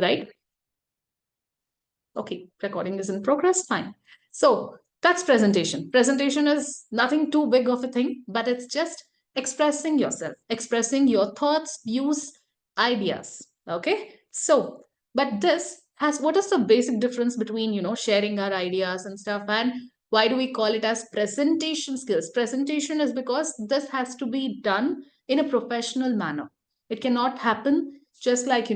right? Okay, recording is in progress. Fine. So that's presentation. Presentation is nothing too big of a thing, but it's just expressing yourself, expressing your thoughts, views, ideas. Okay. So, but this has, what is the basic difference between, sharing our ideas and stuff, and why do we call it as presentation skills? Presentation is because this has to be done in a professional manner. It cannot happen just like,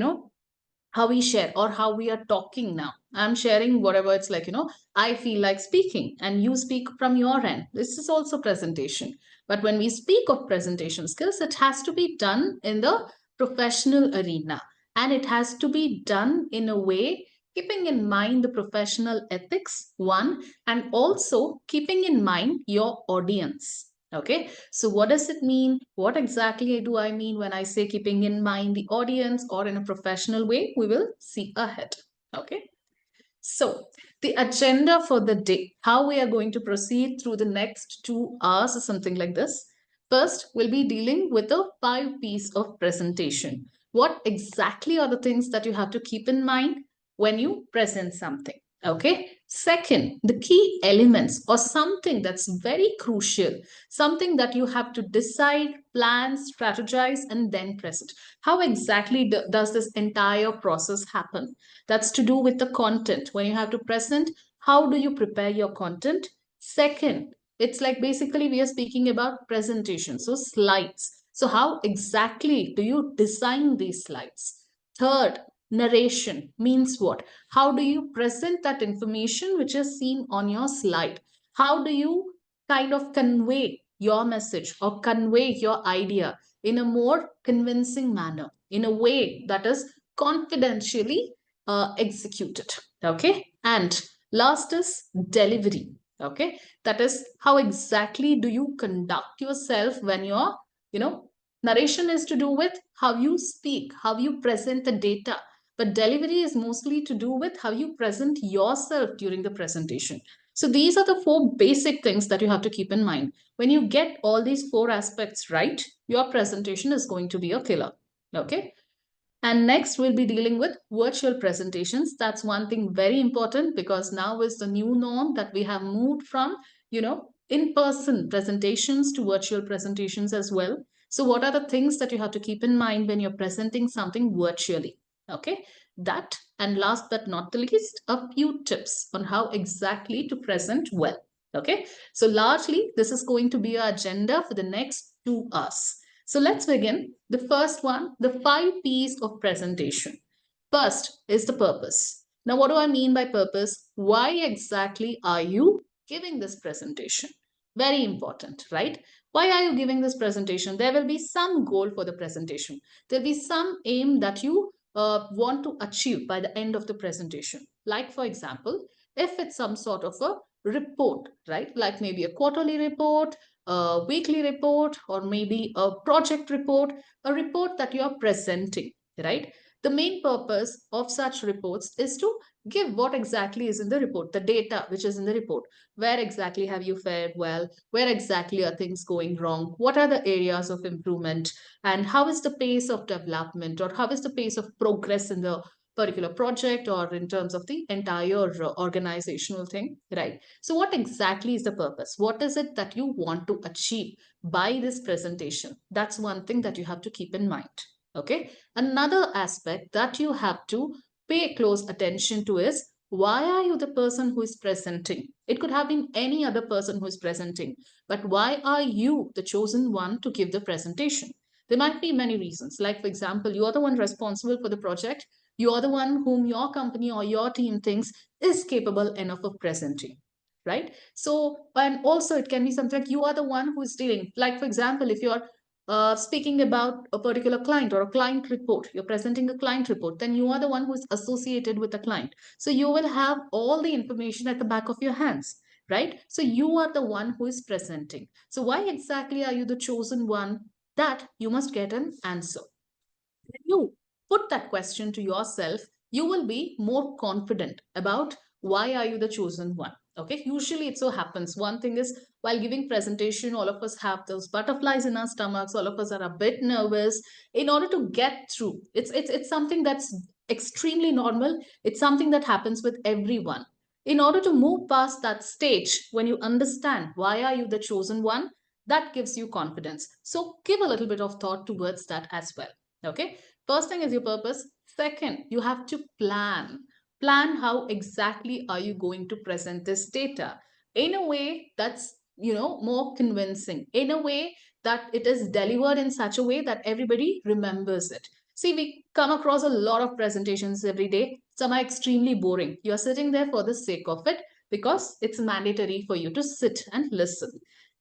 how we share or how we are talking now. I'm sharing whatever it's like, I feel like speaking and you speak from your end. This is also presentation. But when we speak of presentation skills, it has to be done in the professional arena, and it has to be done in a way keeping in mind the professional ethics, one, and also keeping in mind your audience. Okay, so what does it mean? What exactly do I mean when I say keeping in mind the audience or in a professional way? We will see ahead. Okay, so the agenda for the day, how we are going to proceed through the next 2 hours is something like this. First, we'll be dealing with the 5 P's of presentation. What exactly are the things that you have to keep in mind when you present something? Okay. Second, the key elements or something that's very crucial, something that you have to decide, plan, strategize, and then present. How exactly does this entire process happen? That's to do with the content. When you have to present, how do you prepare your content? Second, it's like basically we are speaking about presentation, so slides. So how exactly do you design these slides? Third, narration means what? How do you present that information which is seen on your slide? How do you kind of convey your message or convey your idea in a more convincing manner, in a way that is confidentially executed? Okay, and last is delivery. Okay, that is how exactly do you conduct yourself when you're, narration is to do with how you speak, how you present the data, but delivery is mostly to do with how you present yourself during the presentation. So these are the 4 basic things that you have to keep in mind. When you get all these 4 aspects right, your presentation is going to be a killer. Okay, and next, we'll be dealing with virtual presentations. That's one thing very important, because now is the new norm that we have moved from, in-person presentations to virtual presentations as well. So what are the things that you have to keep in mind when you're presenting something virtually? Okay, that, and last but not the least, a few tips on how exactly to present well. Okay, so largely this is going to be our agenda for the next 2 hours. So let's begin. The first one, the 5 P's of presentation. First is the purpose. Now, what do I mean by purpose? Why exactly are you giving this presentation? Very important, right? Why are you giving this presentation? There will be some goal for the presentation. There'll be some aim that you want to achieve by the end of the presentation. Like, for example, if it's some sort of a report, right? Like maybe a quarterly report, a weekly report, or maybe a project report, a report that you are presenting, right? The main purpose of such reports is to give what exactly is in the report, the data which is in the report. Where exactly have you fared well? Where exactly are things going wrong? What are the areas of improvement? And how is the pace of development, or how is the pace of progress in the particular project, or in terms of the entire organizational thing, right? So what exactly is the purpose? What is it that you want to achieve by this presentation? That's one thing that you have to keep in mind. Okay. Another aspect that you have to pay close attention to is, why are you the person who is presenting? It could have been any other person who is presenting, but why are you the chosen one to give the presentation? There might be many reasons. Like, for example, you are the one responsible for the project. You are the one whom your company or your team thinks is capable enough of presenting, right? So, and also it can be something like you are the one who is dealing, like, for example, if you're speaking about a particular client or a client report, you're presenting a client report, then you are the one who is associated with the client. So you will have all the information at the back of your hands, right? So you are the one who is presenting. So why exactly are you the chosen one? That you must get an answer. When you put that question to yourself, you will be more confident about why are you the chosen one. Okay, usually it so happens, one thing is, while giving presentation, all of us have those butterflies in our stomachs, all of us are a bit nervous in order to get through. It's something that's extremely normal. It's something that happens with everyone. In order to move past that stage, when you understand why are you the chosen one, that gives you confidence. So give a little bit of thought towards that as well. Okay. First thing is your purpose. Second, you have to plan how exactly are you going to present this data in a way that's more convincing, in a way that it is delivered in such a way that everybody remembers it. See, we come across a lot of presentations every day. Some are extremely boring. You're sitting there for the sake of it because it's mandatory for you to sit and listen.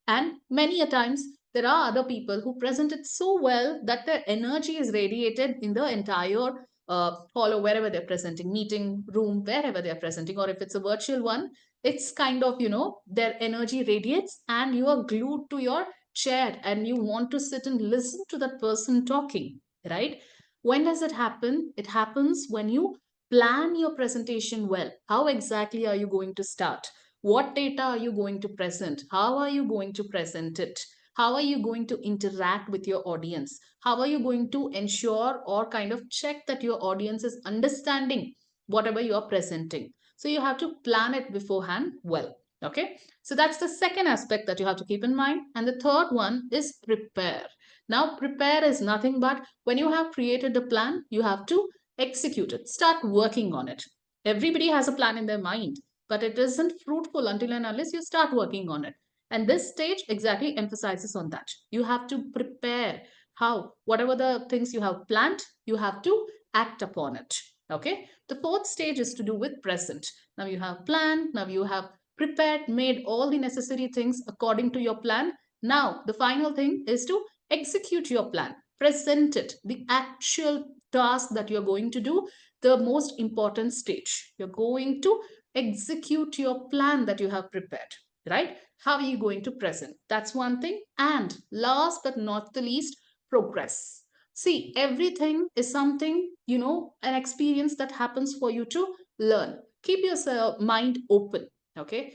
And many a times there are other people who present it so well that their energy is radiated in the entire hall or wherever they're presenting, meeting room, wherever they're presenting, or if it's a virtual one, it's kind of, their energy radiates and you are glued to your chair and you want to sit and listen to that person talking, right? When does it happen? It happens when you plan your presentation well. How exactly are you going to start? What data are you going to present? How are you going to present it? How are you going to interact with your audience? How are you going to ensure or kind of check that your audience is understanding whatever you are presenting? So you have to plan it beforehand well. Okay. So that's the second aspect that you have to keep in mind. And the third one is prepare. Now, prepare is nothing but when you have created a plan, you have to execute it, start working on it. Everybody has a plan in their mind, but it isn't fruitful until and unless you start working on it. And this stage exactly emphasizes on that. You have to prepare how, whatever the things you have planned, you have to act upon it. Okay. The fourth stage is to do with present. Now you have planned, now you have prepared, made all the necessary things according to your plan. Now, the final thing is to execute your plan, present it, the actual task that you're going to do, the most important stage. You're going to execute your plan that you have prepared, right? How are you going to present? That's one thing. And last but not the least, progress. See, everything is something, an experience that happens for you to learn. Keep your mind open, okay?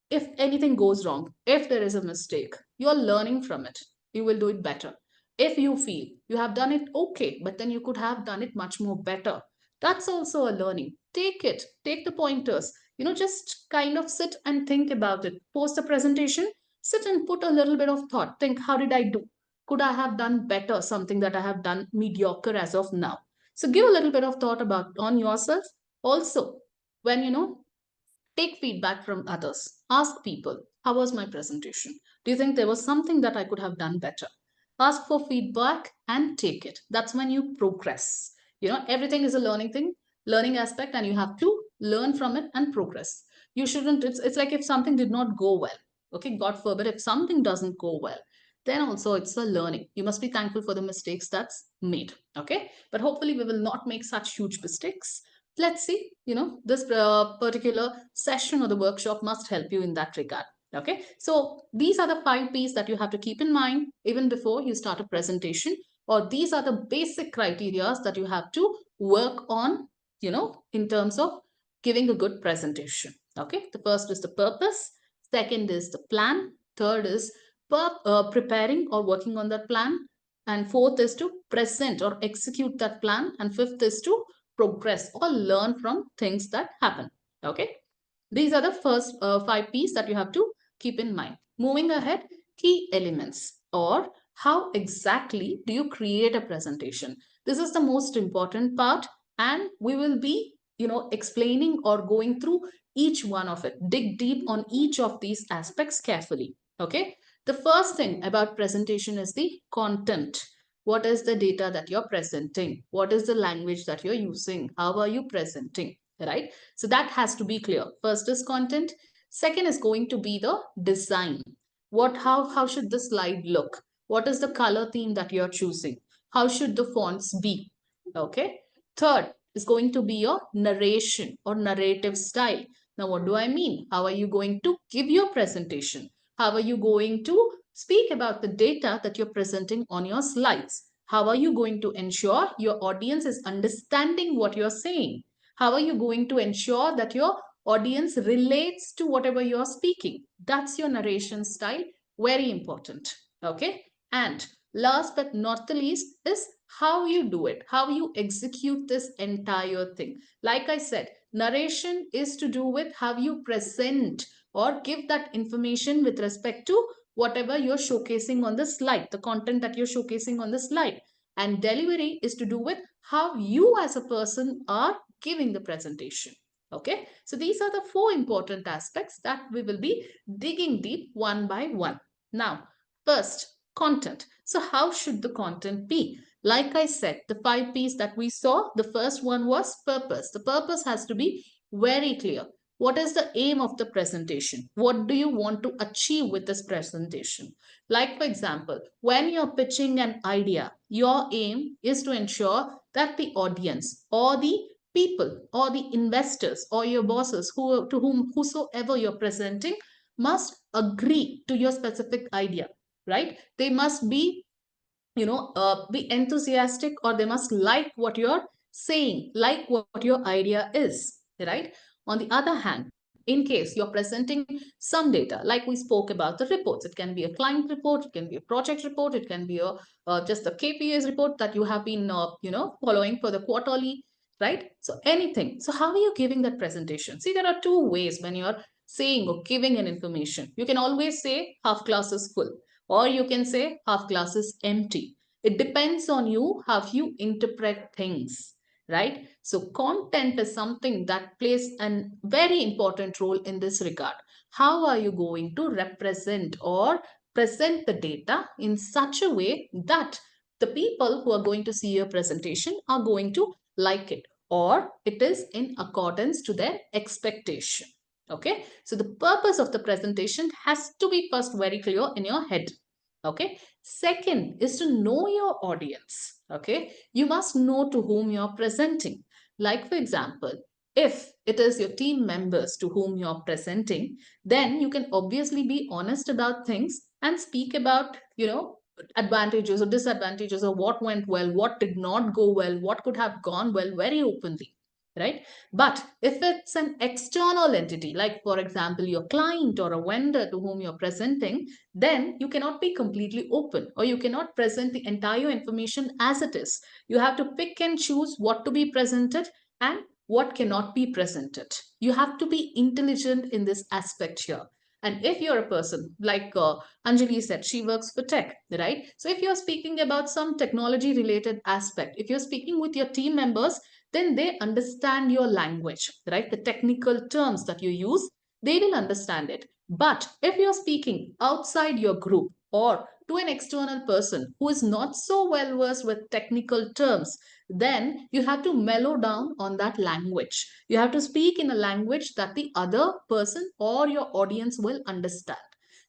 If anything goes wrong, if there is a mistake, you're learning from it. You will do it better. If you feel you have done it okay, but then you could have done it much more better, that's also a learning. Take it, take the pointers, just kind of sit and think about it. Post a presentation, sit and put a little bit of thought. Think, how did I do? Could I have done better something that I have done mediocre as of now? So give a little bit of thought about on yourself. Also, when take feedback from others. Ask people, how was my presentation? Do you think there was something that I could have done better? Ask for feedback and take it. That's when you progress. Everything is a learning thing, learning aspect, and you have to learn from it and progress. You shouldn't, it's like if something did not go well, okay, God forbid, if something doesn't go well, then also it's a learning. You must be thankful for the mistakes that's made, okay? But hopefully, we will not make such huge mistakes. Let's see, this particular session or the workshop must help you in that regard. Okay, so these are the 5 P's that you have to keep in mind even before you start a presentation, or these are the basic criteria that you have to work on, in terms of giving a good presentation. Okay, the first is the purpose, second is the plan, third is preparing or working on that plan, and fourth is to present or execute that plan, and fifth is to progress or learn from things that happen. Okay. These are the first 5 P's that you have to keep in mind. Moving ahead, key elements, or how exactly do you create a presentation? This is the most important part, and we will be, explaining or going through each one of it. Dig deep on each of these aspects carefully. Okay. The first thing about presentation is the content. What is the data that you're presenting? What is the language that you're using? How are you presenting? Right? So that has to be clear. First is content. Second is going to be the design. How should the slide look? What is the color theme that you're choosing? How should the fonts be? Okay. Third is going to be your narration or narrative style. Now, what do I mean? How are you going to give your presentation? How are you going to speak about the data that you're presenting on your slides? How are you going to ensure your audience is understanding what you're saying? How are you going to ensure that your audience relates to whatever you're speaking? That's your narration style. Very important. Okay. And last but not the least is how you do it, how you execute this entire thing. Like I said, narration is to do with how you present or give that information with respect to whatever you're showcasing on the slide, the content that you're showcasing on the slide. And delivery is to do with how you as a person are giving the presentation. Okay, so these are the four important aspects that we will be digging deep one by one. Now, first, content. So, how should the content be? Like I said, the five P's that we saw, the first one was purpose. The purpose has to be very clear. What is the aim of the presentation? What do you want to achieve with this presentation? Like, for example, when you're pitching an idea, your aim is to ensure that the audience or the people or the investors or your bosses who to whom whosoever you're presenting must agree to your specific idea, right? They must be, be enthusiastic, or they must like what you're saying, like what your idea is, right? On the other hand, in case you're presenting some data, like we spoke about the reports, it can be a client report, it can be a project report, it can be a just a KPIs report that you have been following for the quarterly, right? So anything. So how are you giving that presentation? See, there are two ways when you're saying or giving an information. You can always say half class is full, or you can say half glass is empty. It depends on you how you interpret things, right? So content is something that plays a very important role in this regard. How are you going to represent or present the data in such a way that the people who are going to see your presentation are going to like it, or it is in accordance to their expectation? Okay, so the purpose of the presentation has to be first very clear in your head. Okay, second is to know your audience. Okay, you must know to whom you're presenting. Like, for example, if it is your team members to whom you're presenting, then you can obviously be honest about things and speak about, advantages or disadvantages of what went well, what did not go well, what could have gone well, very openly, right? But if it's an external entity, like for example, your client or a vendor to whom you're presenting, then you cannot be completely open, or you cannot present the entire information as it is. You have to pick and choose what to be presented and what cannot be presented. You have to be intelligent in this aspect here. And if you're a person like Anjali said, she works for tech, right? So if you're speaking about some technology related aspect, if you're speaking with your team members, then they understand your language, right? The technical terms that you use, they will understand it. But if you're speaking outside your group or to an external person who is not so well versed with technical terms, then you have to mellow down on that language. You have to speak in a language that the other person or your audience will understand.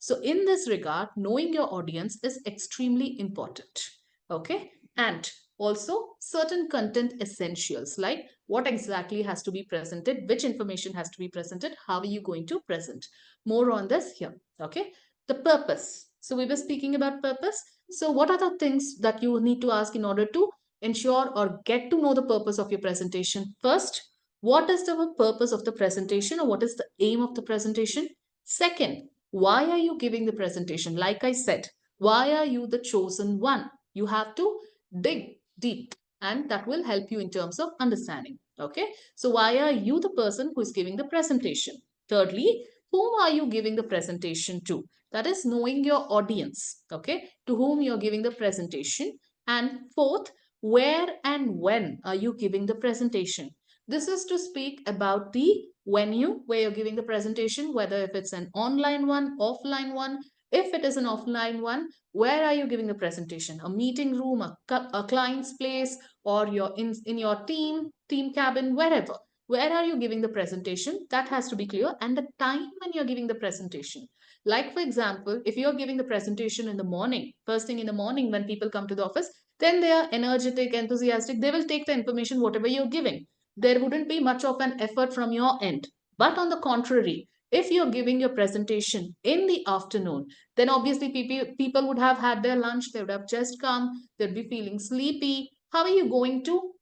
So, in this regard, knowing your audience is extremely important. Okay. And also certain content essentials, like what exactly has to be presented, which information has to be presented, how are you going to present. More on this here. Okay, the purpose. So we were speaking about purpose. So what are the things that you need to ask in order to ensure or get to know the purpose of your presentation? First, what is the purpose of the presentation, or what is the aim of the presentation? Second, why are you giving the presentation? Like I said, why are you the chosen one? You have to dig deep, and that will help you in terms of understanding. Okay, so why are you the person who is giving the presentation? Thirdly, whom are you giving the presentation to? That is knowing your audience, okay, to whom you're giving the presentation. And fourth, where and when are you giving the presentation? This is to speak about the venue where you're giving the presentation, whether if it's an online one, offline one. If it is an offline one, where are you giving the presentation? A meeting room, a client's place, or you're in your team cabin, wherever. Where are you giving the presentation? That has to be clear. And the time when you're giving the presentation. Like, for example, if you're giving the presentation in the morning, first thing in the morning when people come to the office, then they are energetic, enthusiastic. They will take the information, whatever you're giving. There wouldn't be much of an effort from your end. But on the contrary, if you're giving your presentation in the afternoon, then obviously people would have had their lunch, they would have just come, they'd be feeling sleepy. How are you going to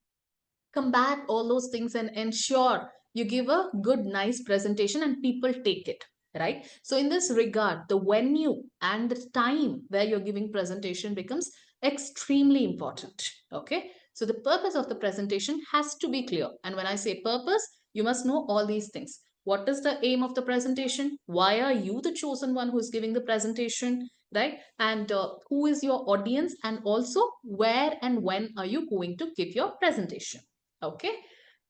combat all those things and ensure you give a good, nice presentation and people take it, right? So in this regard, the venue and the time where you're giving presentation becomes extremely important. Okay, so the purpose of the presentation has to be clear. And when I say purpose, you must know all these things. What is the aim of the presentation? Why are you the chosen one who is giving the presentation, right? And who is your audience? And also, where and when are you going to give your presentation? Okay,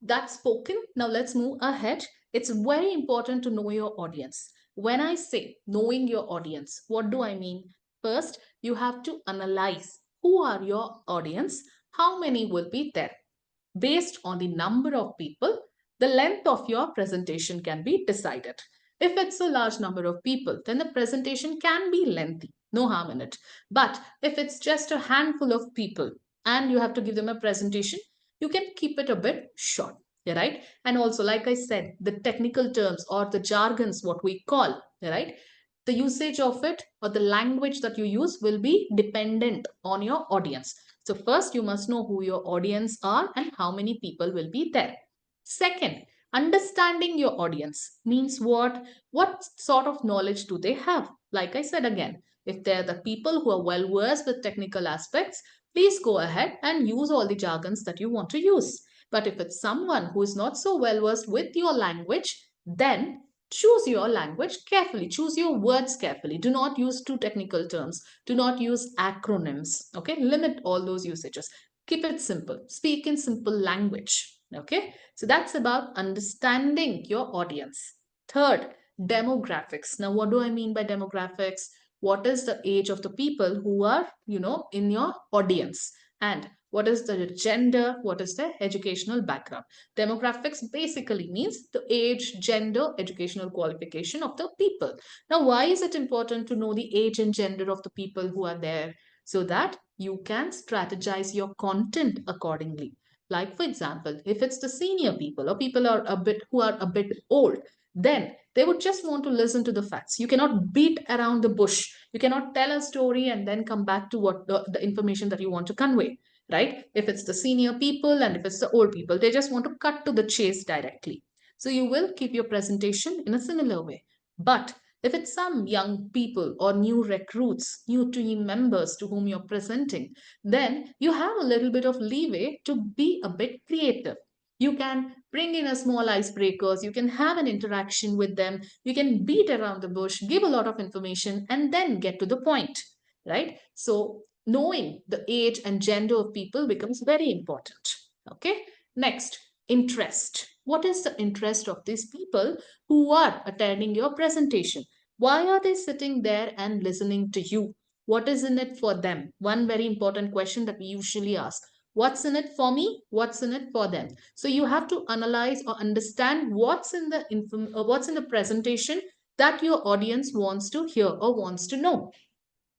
that's spoken. Now let's move ahead. It's very important to know your audience. When I say knowing your audience, what do I mean? First, you have to analyze who are your audience, how many will be there. Based on the number of people, the length of your presentation can be decided. If it's a large number of people, then the presentation can be lengthy, no harm in it. But if it's just a handful of people and you have to give them a presentation, you can keep it a bit short, right? And also, like I said, the technical terms or the jargons, what we call, right? The usage of it or the language that you use will be dependent on your audience. So first, you must know who your audience are and how many people will be there. Second, understanding your audience means what? What sort of knowledge do they have? Like I said again, if they're the people who are well versed with technical aspects, please go ahead and use all the jargons that you want to use. But if it's someone who is not so well versed with your language, then choose your language carefully. Choose your words carefully. Do not use too technical terms. Do not use acronyms. Okay, limit all those usages. Keep it simple. Speak in simple language. Okay, so that's about understanding your audience. Third, demographics. Now, what do I mean by demographics? What is the age of the people who are, in your audience? And what is the gender? What is their educational background? Demographics basically means the age, gender, educational qualification of the people. Now, why is it important to know the age and gender of the people who are there? So that you can strategize your content accordingly. Like, for example, if it's the senior people or people are a bit who are a bit old, then they would just want to listen to the facts. You cannot beat around the bush. You cannot tell a story and then come back to what the information that you want to convey, right? If it's the senior people and if it's the old people, they just want to cut to the chase directly. So you will keep your presentation in a similar way. But if it's some young people or new recruits, new team members to whom you're presenting, then you have a little bit of leeway to be a bit creative. You can bring in a small icebreakers, you can have an interaction with them, you can beat around the bush, give a lot of information, and then get to the point, right? So knowing the age and gender of people becomes very important. Okay, next, interest. What is the interest of these people who are attending your presentation? Why are they sitting there and listening to you? What is in it for them? One very important question that we usually ask: what's in it for me? What's in it for them? So you have to analyze or understand what's in the what's in the presentation that your audience wants to hear or wants to know.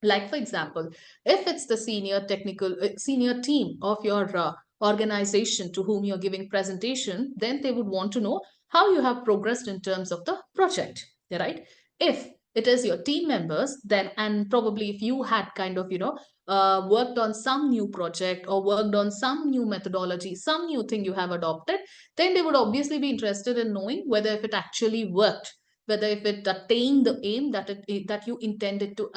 Like, for example, if it's the senior team of your organization to whom you're giving presentation, then they would want to know how you have progressed in terms of the project, right? If it is your team members, then, and probably if you had kind of worked on some new project or worked on some new methodology, some new thing you have adopted, then they would obviously be interested in knowing whether if it actually worked, whether if it attained the aim that you intended to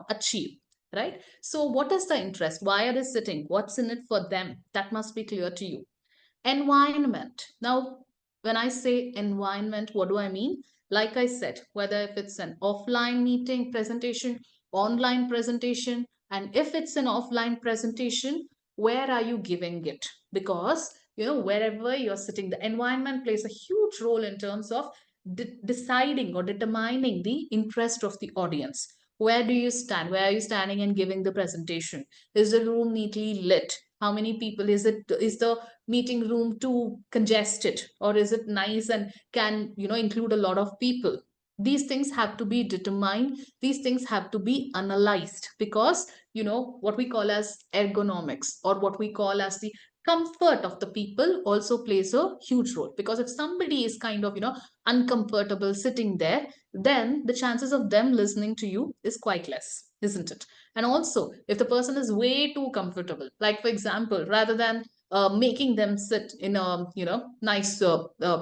achieve, right? So what is the interest? Why are they sitting? What's in it for them? That must be clear to you. Environment. Now, when I say environment, what do I mean? Like I said, whether if it's an offline meeting presentation, online presentation, and if it's an offline presentation, where are you giving it? Because wherever you're sitting, the environment plays a huge role in terms of deciding or determining the interest of the audience. Where do you stand? Where are you standing and giving the presentation? Is the room neatly lit? How many people is it? Is the meeting room too congested, or is it nice and can include a lot of people? These things have to be determined. These things have to be analyzed, because what we call as ergonomics, or what we call as the comfort of the people, also plays a huge role. Because if somebody is kind of uncomfortable sitting there, then the chances of them listening to you is quite less, isn't it? And also, if the person is way too comfortable, like for example, rather than making them sit in a nice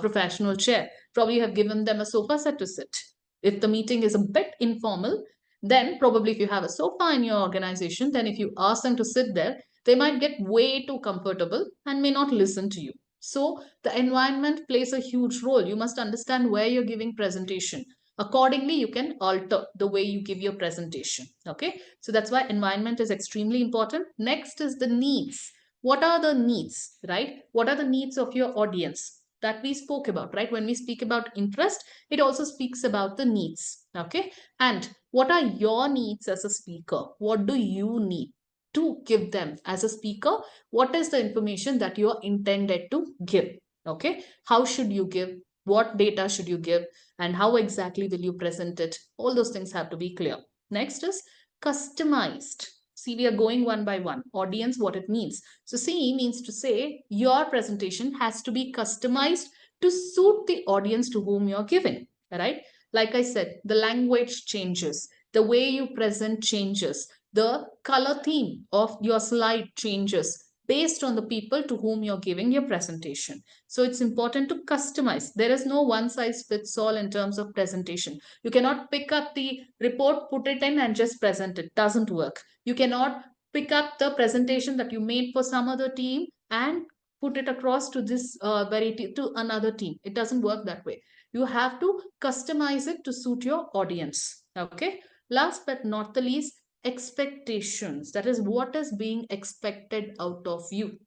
professional chair, probably you have given them a sofa set to sit. If the meeting is a bit informal, Then probably if you have a sofa in your organization, then if you ask them to sit there, they might get way too comfortable and may not listen to you. So the environment plays a huge role. You must understand where you're giving presentation. Accordingly, you can alter the way you give your presentation. Okay, so that's why environment is extremely important. Next is the needs. What are the needs, right? What are the needs of your audience that we spoke about, right? When we speak about interest, it also speaks about the needs. Okay, and what are your needs as a speaker? What do you need to give them as a speaker? What is the information that you are intended to give? Okay, how should you give? What data should you give? And how exactly will you present it? All those things have to be clear. Next is customized. See, we are going one by one. Audience, what it means. So, C means to say your presentation has to be customized to suit the audience to whom you're giving, right? Like I said, the language changes, the way you present changes, the color theme of your slide changes based on the people to whom you're giving your presentation. So it's important to customize. There is no one size fits all in terms of presentation. You cannot pick up the report, put it in, and just present it. Doesn't work. You cannot pick up the presentation that you made for some other team and put it across to this to another team. It doesn't work that way. You have to customize it to suit your audience. Okay, last but not the least, expectations. That is what is being expected out of you.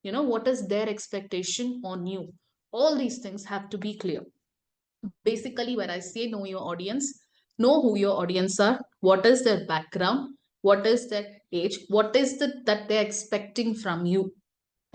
What is their expectation on you? All these things have to be clear. Basically, when I say know your audience, know who your audience are, what is their background, what is their age, what is the that they're expecting from you.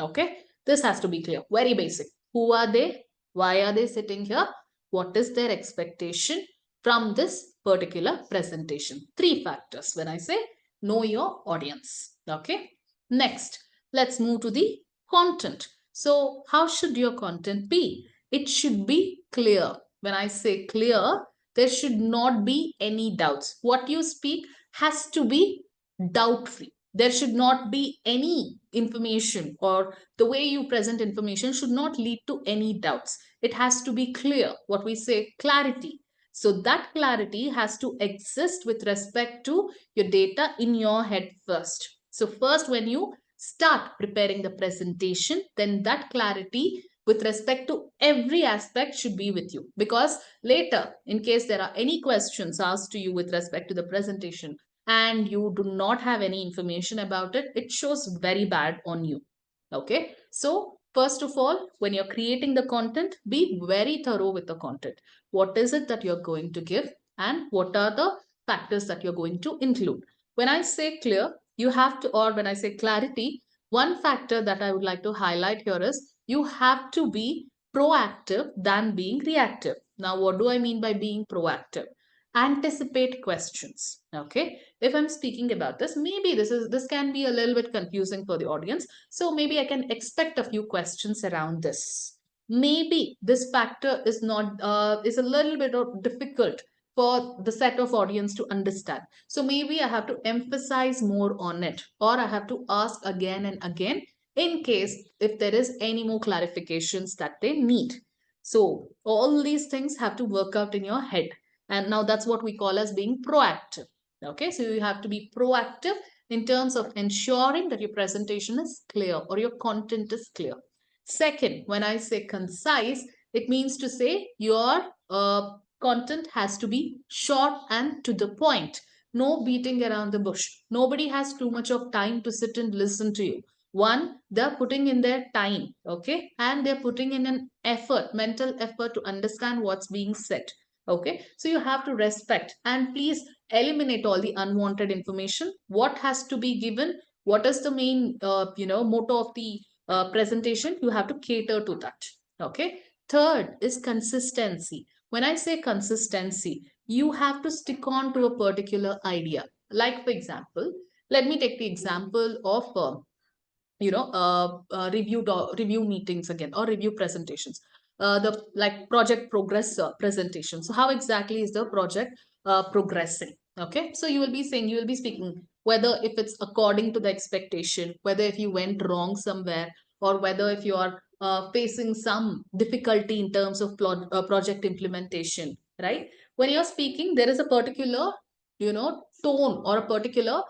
Okay, this has to be clear. Very basic. Who are they? Why are they sitting here? What is their expectation from this particular presentation? Three factors when I say know your audience. Okay, next, let's move to the content. So, how should your content be? It should be clear. When I say clear, there should not be any doubts. What you speak has to be doubt free. There should not be any information, or the way you present information should not lead to any doubts. It has to be clear. What we say, clarity. So that clarity has to exist with respect to your data in your head first. So first, when you start preparing the presentation, then that clarity with respect to every aspect should be with you, because later, in case there are any questions asked to you with respect to the presentation and you do not have any information about it, it shows very bad on you. Okay, so first of all, when you're creating the content, be very thorough with the content. What is it that you're going to give, and what are the factors that you're going to include? When I say clear, you have to, or when I say clarity, one factor that I would like to highlight here is you have to be proactive than being reactive. Now, what do I mean by being proactive? Anticipate questions. Okay, if I'm speaking about this, maybe this can be a little bit confusing for the audience, so maybe I can expect a few questions around this. Maybe this factor is not is a little bit difficult for the set of audience to understand, so maybe I have to emphasize more on it, or I have to ask again and again in case if there is any more clarifications that they need. So all these things have to work out in your head, and now that's what we call as being proactive. Okay, so you have to be proactive in terms of ensuring that your presentation is clear or your content is clear. Second, when I say concise, it means to say your content has to be short and to the point. No beating around the bush. Nobody has too much of time to sit and listen to you. One, they're putting in their time, okay, and they're putting in an effort, mental effort to understand what's being said. Okay, so you have to respect and please eliminate all the unwanted information. What has to be given, what is the main motto of the presentation, you have to cater to that. Okay, third is consistency. When I say consistency, you have to stick on to a particular idea. Like for example, let me take the example of review meetings again, or review presentations, the like project progress presentation. So how exactly is the project progressing? Okay, so you will be saying, you will be speaking whether if it's according to the expectation, whether if you went wrong somewhere, or whether if you are facing some difficulty in terms of project implementation, right? When you're speaking, there is a particular tone or a particular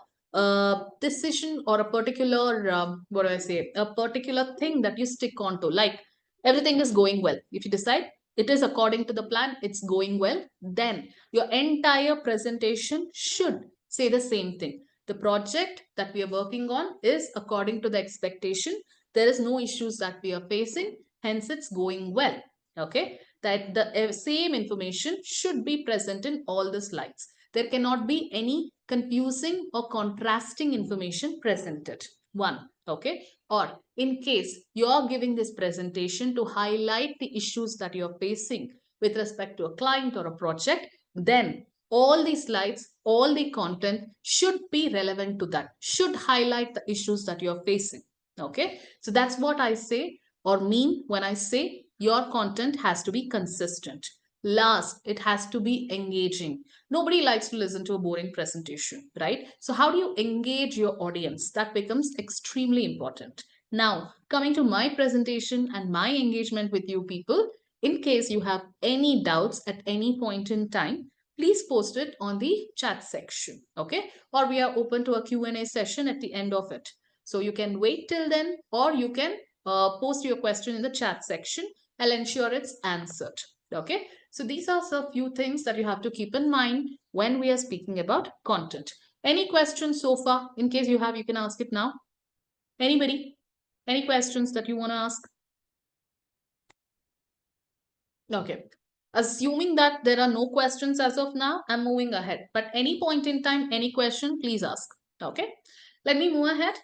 decision or a particular what do I say, a particular thing that you stick on to, like everything is going well. If you decide it is according to the plan, it's going well, then your entire presentation should say the same thing. The project that we are working on is according to the expectation. There is no issues that we are facing, hence it's going well. Okay, that the same information should be present in all the slides. There cannot be any confusing or contrasting information presented. One, okay? Or in case you're giving this presentation to highlight the issues that you're facing with respect to a client or a project, then all the slides, all the content should be relevant to that, should highlight the issues that you're facing. Okay? So that's what I say or mean when I say your content has to be consistent. Last, it has to be engaging. Nobody likes to listen to a boring presentation, right? So how do you engage your audience? That becomes extremely important. Now, coming to my presentation and my engagement with you people, in case you have any doubts at any point in time, please post it on the chat section, okay? Or we are open to a Q&A session at the end of it. So you can wait till then, or you can post your question in the chat section. I'll ensure it's answered, okay? So these are a few things that you have to keep in mind when we are speaking about content. Any questions so far? In case you have, you can ask it now. Anybody? Any questions that you want to ask? Okay. Assuming that there are no questions as of now, I'm moving ahead. But any point in time, any question, please ask. Okay. Let me move ahead.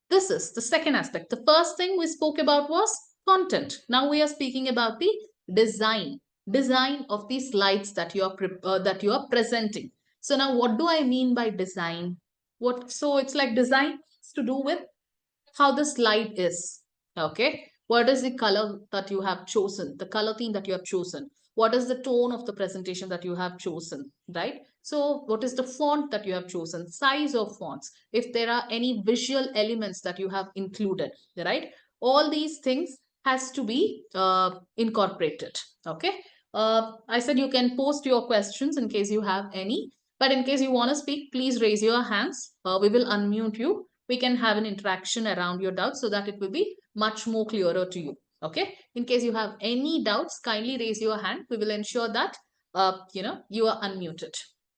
This is the second aspect. The first thing we spoke about was content. Now we are speaking about the design of the slides that you are presenting. So now what do I mean by design? So it's like design to do with how the slide is. Okay. What is the color that you have chosen? The color theme that you have chosen. What is the tone of the presentation that you have chosen? Right. So what is the font that you have chosen? Size of fonts. If there are any visual elements that you have included, right? All these things has to be incorporated. Okay. I said you can post your questions in case you have any. But in case you want to speak, please raise your hands. We will unmute you. We can have an interaction around your doubts so that it will be much more clearer to you. Okay. In case you have any doubts, kindly raise your hand. We will ensure that you are unmuted.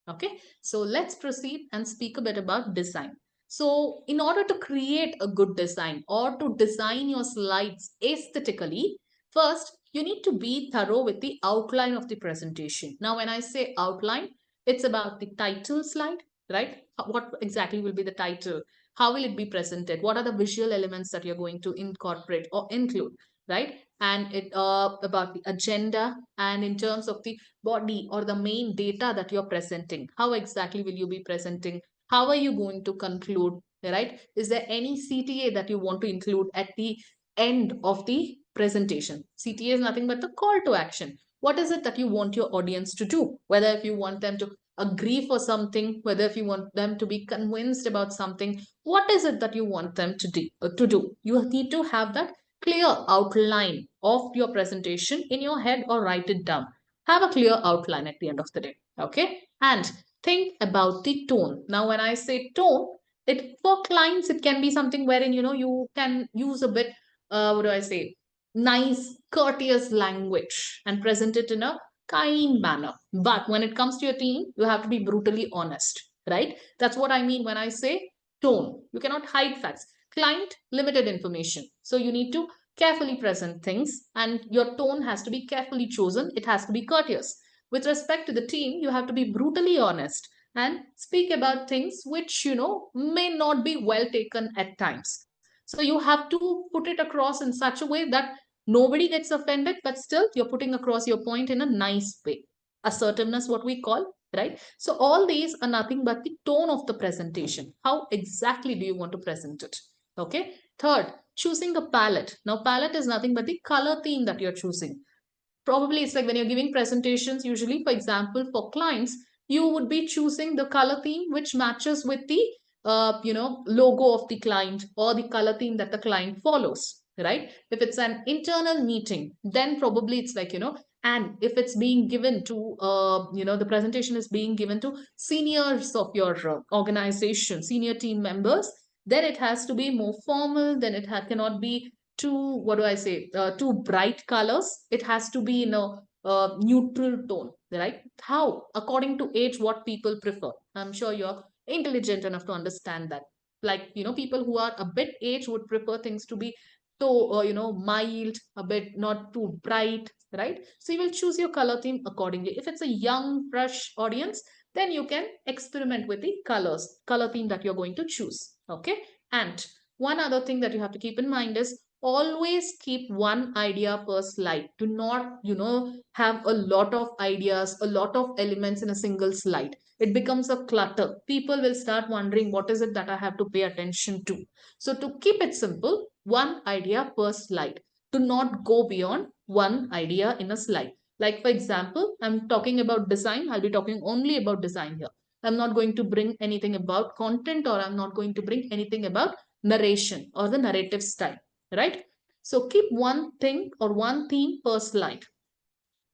Okay. So let's proceed and speak a bit about design. So in order to create a good design or to design your slides aesthetically, first you need to be thorough with the outline of the presentation. Now, when I say outline, it's about the title slide, right? What exactly will be the title? How will it be presented? What are the visual elements that you're going to incorporate or include, right? And it about the agenda, and in terms of the body or the main data that you're presenting, how exactly will you be presenting? How are you going to conclude, right? Is there any CTA that you want to include at the end of the presentation? CTA is nothing but the call to action. What is it that you want your audience to do? Whether if you want them to agree for something, whether if you want them to be convinced about something, what is it that you want them to do? You need to have that clear outline of your presentation in your head or write it down. Have a clear outline at the end of the day. Okay. And think about the tone. Now, when I say tone, it for clients, it can be something wherein you can use a bit what do I say, nice, courteous language and present it in a kind manner. But when it comes to your team, you have to be brutally honest, right? That's what I mean when I say tone. You cannot hide facts. Client, limited information. So you need to carefully present things, and your tone has to be carefully chosen. It has to be courteous. With respect to the team, you have to be brutally honest and speak about things which, may not be well taken at times. So you have to put it across in such a way that nobody gets offended, but still you're putting across your point in a nice way. Assertiveness, what we call, right? So all these are nothing but the tone of the presentation. How exactly do you want to present it? Okay. Third, choosing a palette. Now, palette is nothing but the color theme that you're choosing. Probably it's like when you're giving presentations, usually, for example, for clients, you would be choosing the color theme which matches with the logo of the client or the color theme that the client follows, right? If it's an internal meeting, then probably it's like And if it's being given to the presentation is being given to seniors of your organization, senior team members, then it has to be more formal. Then cannot be too, what do I say, too bright colors. It has to be in a neutral tone, right? How, according to age, what people prefer. I'm sure you're intelligent enough to understand that. Like, people who are a bit age would prefer things to be so mild, a bit not too bright, right? So you will choose your color theme accordingly. If it's a young fresh audience, then you can experiment with the color theme that you're going to choose. Okay. And one other thing that you have to keep in mind is always keep one idea per slide. Do not have a lot of ideas, a lot of elements in a single slide. It becomes a clutter. People will start wondering, what is it that I have to pay attention to? So to keep it simple, one idea per slide. Do not go beyond one idea in a slide. Like, for example, I'm talking about design. I'll be talking only about design here. I'm not going to bring anything about content, or I'm not going to bring anything about narration or the narrative style, right? So keep one thing or one theme per slide.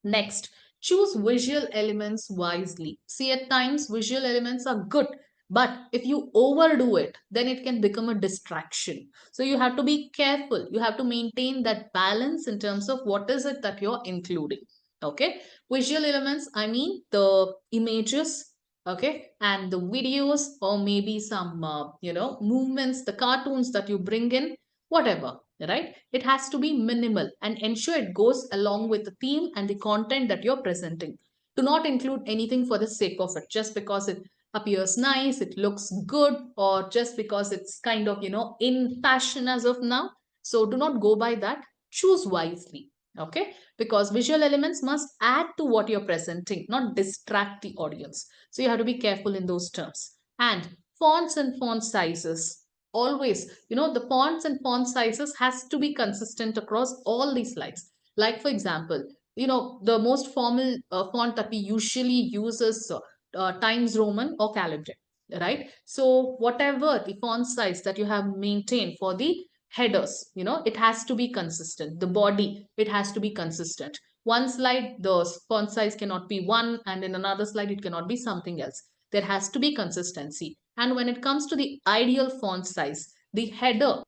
Next, choose visual elements wisely. See, at times visual elements are good, but if you overdo it, then it can become a distraction. So you have to be careful. You have to maintain that balance in terms of what is it that you're including. Okay, visual elements, I mean the images, okay, and the videos, or maybe some movements, the cartoons that you bring in, whatever, right? It has to be minimal and ensure it goes along with the theme and the content that you're presenting. Do not include anything for the sake of it, just because it appears nice, it looks good, or just because it's kind of in fashion as of now. So do not go by that. Choose wisely. Okay, because visual elements must add to what you're presenting, not distract the audience. So you have to be careful in those terms. And fonts and font sizes, always, the fonts and font sizes has to be consistent across all these slides. Like, for example, the most formal font that we usually use is Times Roman or Calibri, right? So whatever the font size that you have maintained for the headers, it has to be consistent. The body, it has to be consistent. One slide the font size cannot be one, and in another slide it cannot be something else. There has to be consistency. And when it comes to the ideal font size, the header,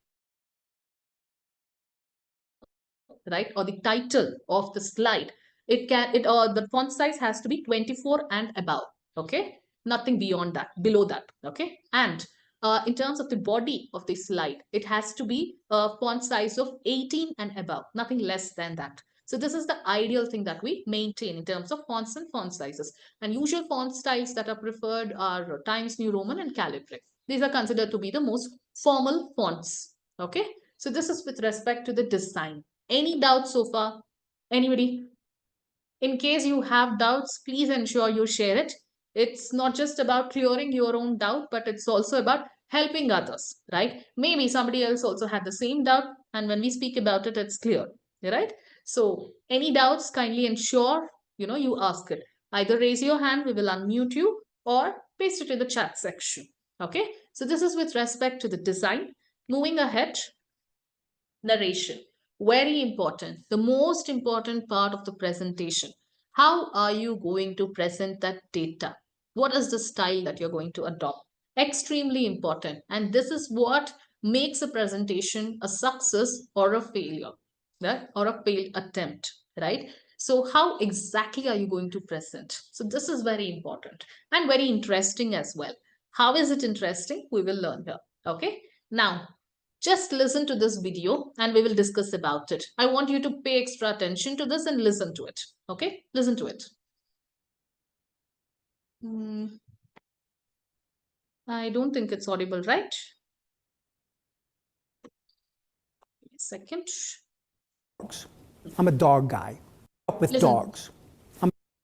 right, or the title of the slide, the font size has to be 24 and above. Okay, nothing beyond that, below that. Okay, and in terms of the body of the slide, it has to be a font size of 18 and above, nothing less than that. So this is the ideal thing that we maintain in terms of fonts and font sizes. And usual font styles that are preferred are Times New Roman and Calibri. These are considered to be the most formal fonts. Okay, so this is with respect to the design. Any doubts so far? Anybody? In case you have doubts, please ensure you share it. It's not just about clearing your own doubt, but it's also about helping others, right? Maybe somebody else also had the same doubt, and when we speak about it, it's clear, right? So, any doubts, kindly ensure you ask it. Either raise your hand, we will unmute you, or paste it in the chat section. Okay, so this is with respect to the design. Moving ahead, narration, very important, the most important part of the presentation. How are you going to present that data? What is the style that you're going to adopt? Extremely important, and this is what makes a presentation a success or a failure, right? Or a failed attempt, right? So how exactly are you going to present? So this is very important and very interesting as well. How is it interesting? We will learn here. Okay, now just listen to this video and we will discuss about it. I want you to pay extra attention to this and listen to it. Okay, listen to it. I don't think it's audible, right? Give me a second. I'm a dog guy. With Listen. dogs.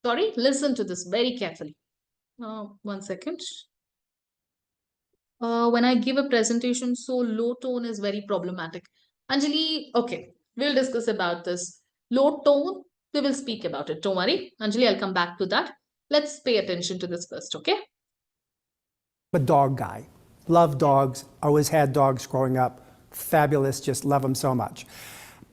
Sorry, listen to this very carefully. One second. When I give a presentation, so low tone is very problematic. Anjali, okay, we'll discuss about this. Low tone, we will speak about it. Don't worry. Anjali, I'll come back to that. Let's pay attention to this first, okay? I'm a dog guy. Love dogs. Always had dogs growing up. Fabulous. Just love them so much.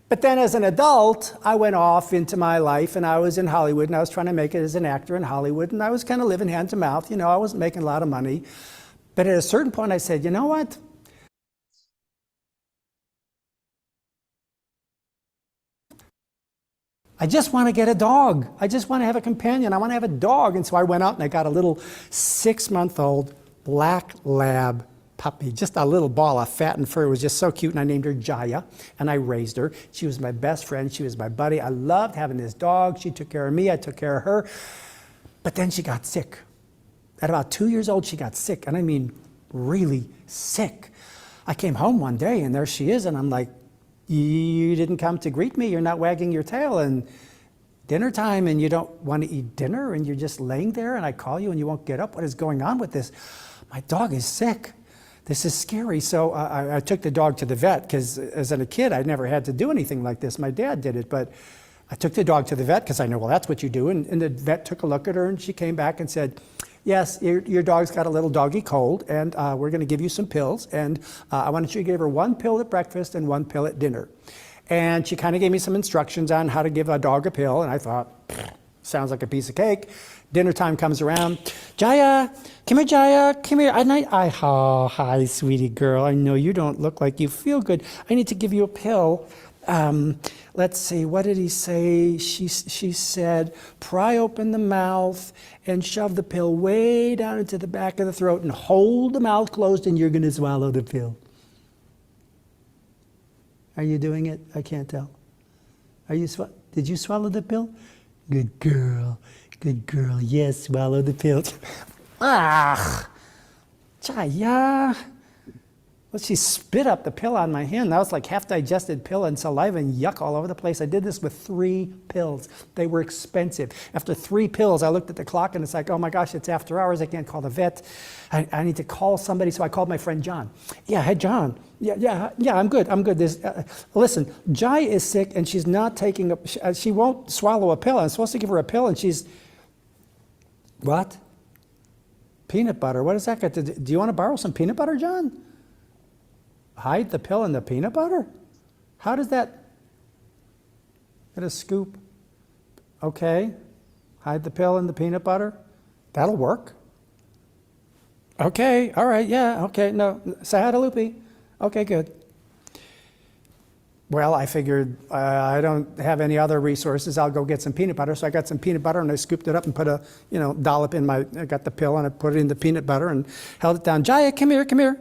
But then as an adult, I went off into my life and I was in Hollywood and I was trying to make it as an actor in Hollywood and I was kind of living hand to mouth. You know, I wasn't making a lot of money. But at a certain point, I said, you know what? I just want to get a dog. I just want to have a companion. I want to have a dog. And so I went out and I got a little 6-month-old black lab puppy, just a little ball of fat and fur. It was just so cute. And I named her Jaya and I raised her. She was my best friend. She was my buddy. I loved having this dog. She took care of me. I took care of her. But then she got sick. At about 2 years old, she got sick. And I mean, really sick. I came home one day and there she is. And I'm like, you didn't come to greet me. You're not wagging your tail. And dinner time and you don't want to eat dinner and you're just laying there and I call you and you won't get up. What is going on with this? My dog is sick. This is scary. So I took the dog to the vet because as a kid, I never had to do anything like this. My dad did it, but I took the dog to the vet because I know, well, that's what you do. And the vet took a look at her and she came back and said, yes, your dog's got a little doggy cold and we're going to give you some pills. And I want you to give her 1 pill at breakfast and 1 pill at dinner. And she kind of gave me some instructions on how to give a dog a pill. And I thought, sounds like a piece of cake. Dinner time comes around. Jaya, come here, Jaya, come here. Oh, hi, sweetie girl. I know you don't look like you feel good. I need to give you a pill. Let's see, what did he say? She said, pry open the mouth and shove the pill way down into the back of the throat and hold the mouth closed and you're going to swallow the pill. Are you doing it? I can't tell. Did you swallow the pill? Good girl. Good girl. Yes, swallow the pill. Ah, Jaya. Well, she spit up the pill on my hand. That was like half-digested pill and saliva and yuck all over the place. I did this with 3 pills. They were expensive. After 3 pills, I looked at the clock and it's like, oh my gosh, it's after hours. I can't call the vet. I need to call somebody. So I called my friend John. Yeah, hey, John. Yeah, I'm good. Listen, Jai is sick and she's not taking she won't swallow a pill. I'm supposed to give her a pill and she's, what? Peanut butter. What does that got to do you want to borrow some peanut butter, John? Hide the pill in the peanut butter? How does that? Get a scoop. Okay. Hide the pill in the peanut butter. That'll work. Okay. All right. Yeah. Okay. No. Say hi to Loopy. Okay. Good. Well, I figured I don't have any other resources. I'll go get some peanut butter. So I got some peanut butter and I scooped it up and put a, dollop in I got the pill and I put it in the peanut butter and held it down. Jaya, come here, come here.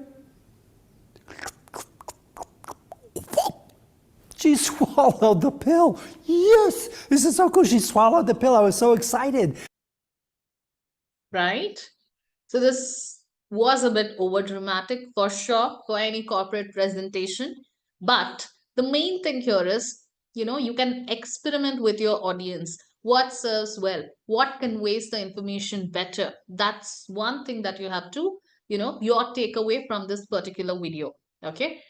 She swallowed the pill. Yes, this is so cool. She swallowed the pill. I was so excited. Right? So this was a bit over dramatic for sure for any corporate presentation. But the main thing here is, you can experiment with your audience. What serves well? What conveys the information better? That's one thing that you have to, your takeaway from this particular video. Okay.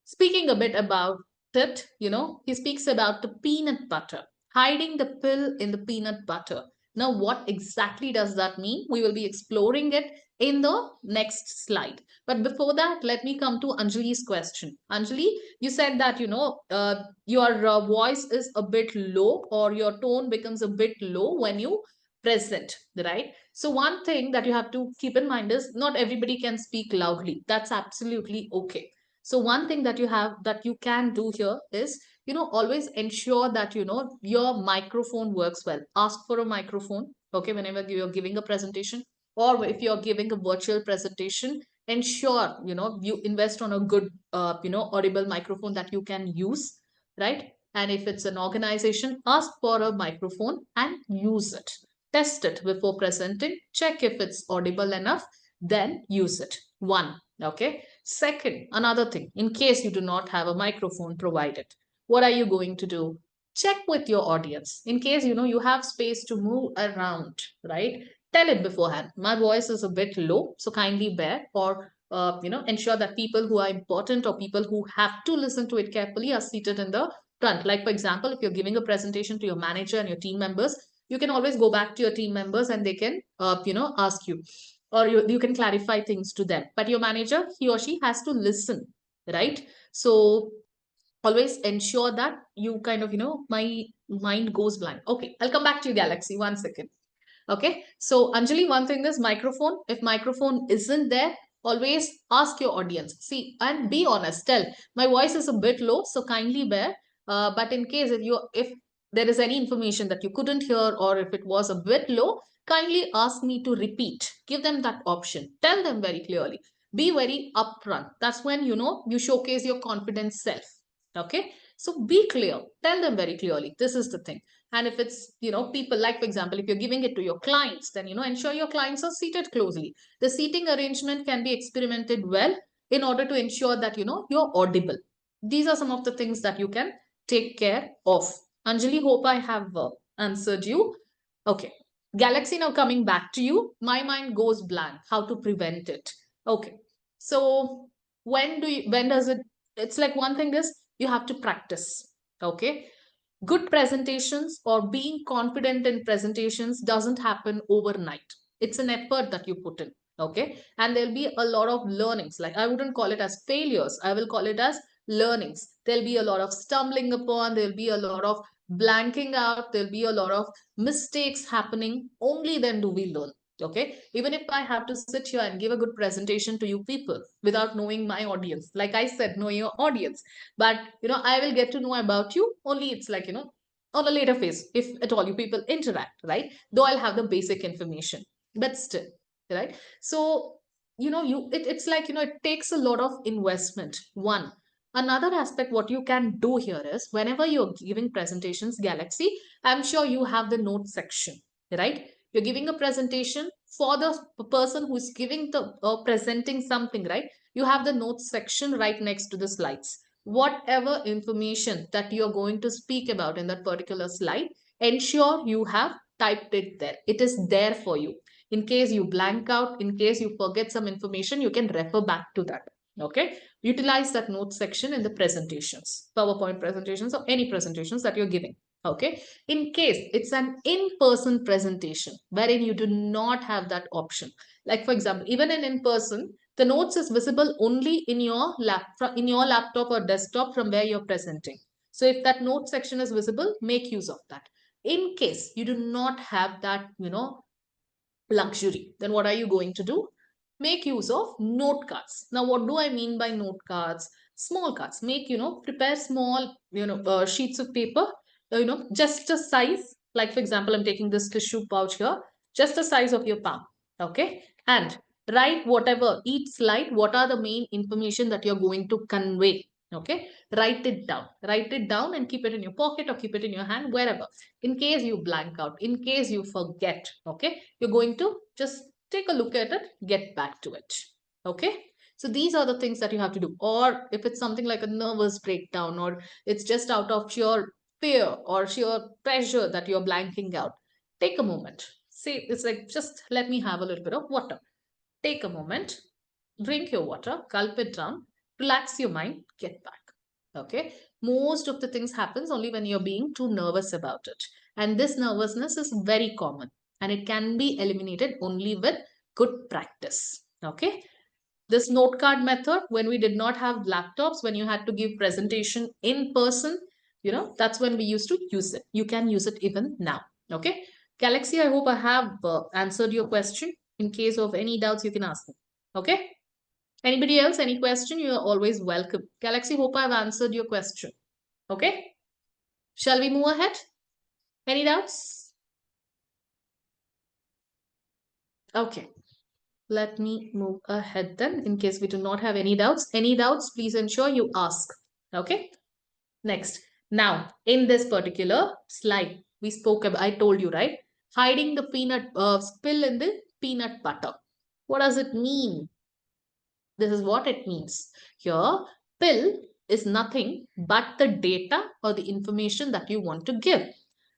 Speaking a bit about it, he speaks about the peanut butter, hiding the pill in the peanut butter. Now, what exactly does that mean? We will be exploring it in the next slide. But before that, let me come to Anjali's question. Anjali, you said that, your voice is a bit low or your tone becomes a bit low when you present, right? So one thing that you have to keep in mind is not everybody can speak loudly. That's absolutely okay. So one thing that you can do here is, always ensure that, your microphone works well. Ask for a microphone, okay, whenever you're giving a presentation, or if you're giving a virtual presentation, ensure, you invest on a good, audible microphone that you can use, right? And if it's an organization, ask for a microphone and use it. Test it before presenting. Check if it's audible enough, then use it. One, okay. Second, another thing, in case you do not have a microphone provided, what are you going to do? Check with your audience. In case you have space to move around, right? Tell it beforehand. My voice is a bit low, so kindly bear, or ensure that people who are important or people who have to listen to it carefully are seated in the front. Like for example, if you're giving a presentation to your manager and your team members, you can always go back to your team members and they can ask you, or you can clarify things to them. But your manager, he or she has to listen, right? So always ensure that you kind of, my mind goes blank. Okay, I'll come back to you, Galaxy, 1 second. Okay, so Anjali, one thing is microphone. If microphone isn't there, always ask your audience. See, and be honest. Tell, my voice is a bit low, so kindly bear. But in case if there is any information that you couldn't hear, or if it was a bit low, kindly ask me to repeat. Give them that option. Tell them very clearly. Be very upfront. That's when you showcase your confident self. Okay, so be clear. Tell them very clearly. This is the thing. And if it's people, like for example, if you're giving it to your clients, then ensure your clients are seated closely. The seating arrangement can be experimented well in order to ensure that you're audible. These are some of the things that you can take care of. Anjali, hope I have answered you. Okay, Galaxy, now coming back to you, my mind goes blank. How to prevent it? Okay, so when does it? It's like, one thing is you have to practice. Okay, good presentations or being confident in presentations doesn't happen overnight. It's an effort that you put in. Okay, and there'll be a lot of learnings. Like, I wouldn't call it as failures, I will call it as learnings. There'll be a lot of stumbling upon, there'll be a lot of blanking out, there'll be a lot of mistakes happening. Only then do we learn. Okay, even if I have to sit here and give a good presentation to you people without knowing my audience, like I said, know your audience, but I will get to know about you only, it's like, on a later phase, if at all you people interact, right? Though I'll have the basic information, but still, right? So it's like, it takes a lot of investment. One, another aspect what you can do here is, whenever you're giving presentations, Galaxy, I'm sure you have the note section, right? You're giving a presentation for the person who's giving the presenting something, right? You have the notes section right next to the slides. Whatever information that you're going to speak about in that particular slide, ensure you have typed it there. It is there for you. In case you blank out, in case you forget some information, you can refer back to that. Okay, utilize that note section in the presentations, PowerPoint presentations, or any presentations that you're giving. Okay, in case it's an in-person presentation wherein you do not have that option, like for example, even in person, the notes is visible only in your laptop or desktop from where you're presenting. So if that note section is visible, make use of that. In case you do not have that luxury, then what are you going to do? Make use of note cards. Now, what do I mean by note cards? Small cards. Make, prepare small, sheets of paper, just a size. Like, for example, I'm taking this tissue pouch here, just the size of your palm. Okay. And write whatever, each slide, what are the main information that you're going to convey. Okay. Write it down and keep it in your pocket or keep it in your hand, wherever. In case you blank out, in case you forget, okay, you're going to just take a look at it, get back to it. Okay, so these are the things that you have to do. Or if it's something like a nervous breakdown, or it's just out of sheer fear or sheer pressure that you're blanking out, take a moment. See, it's like, just let me have a little bit of water. Take a moment, drink your water, gulp it down, relax your mind, get back. Okay, most of the things happens only when you're being too nervous about it, and this nervousness is very common, and it can be eliminated only with good practice. Okay, this note card method, when we did not have laptops, when you had to give presentation in person, that's when we used to use it. You can use it even now. Okay, Galaxy, I hope I have answered your question. In case of any doubts, you can ask me. Okay, anybody else, any question, you are always welcome. Galaxy, hope I've answered your question. Okay, shall we move ahead? Any doubts? Okay, let me move ahead then. In case we do not have any doubts, please ensure you ask. Okay, next. Now, in this particular slide, we spoke about, I told you, right? Hiding the peanut spill in the peanut butter. What does it mean? This is what it means. Here, pill is nothing but the data or the information that you want to give.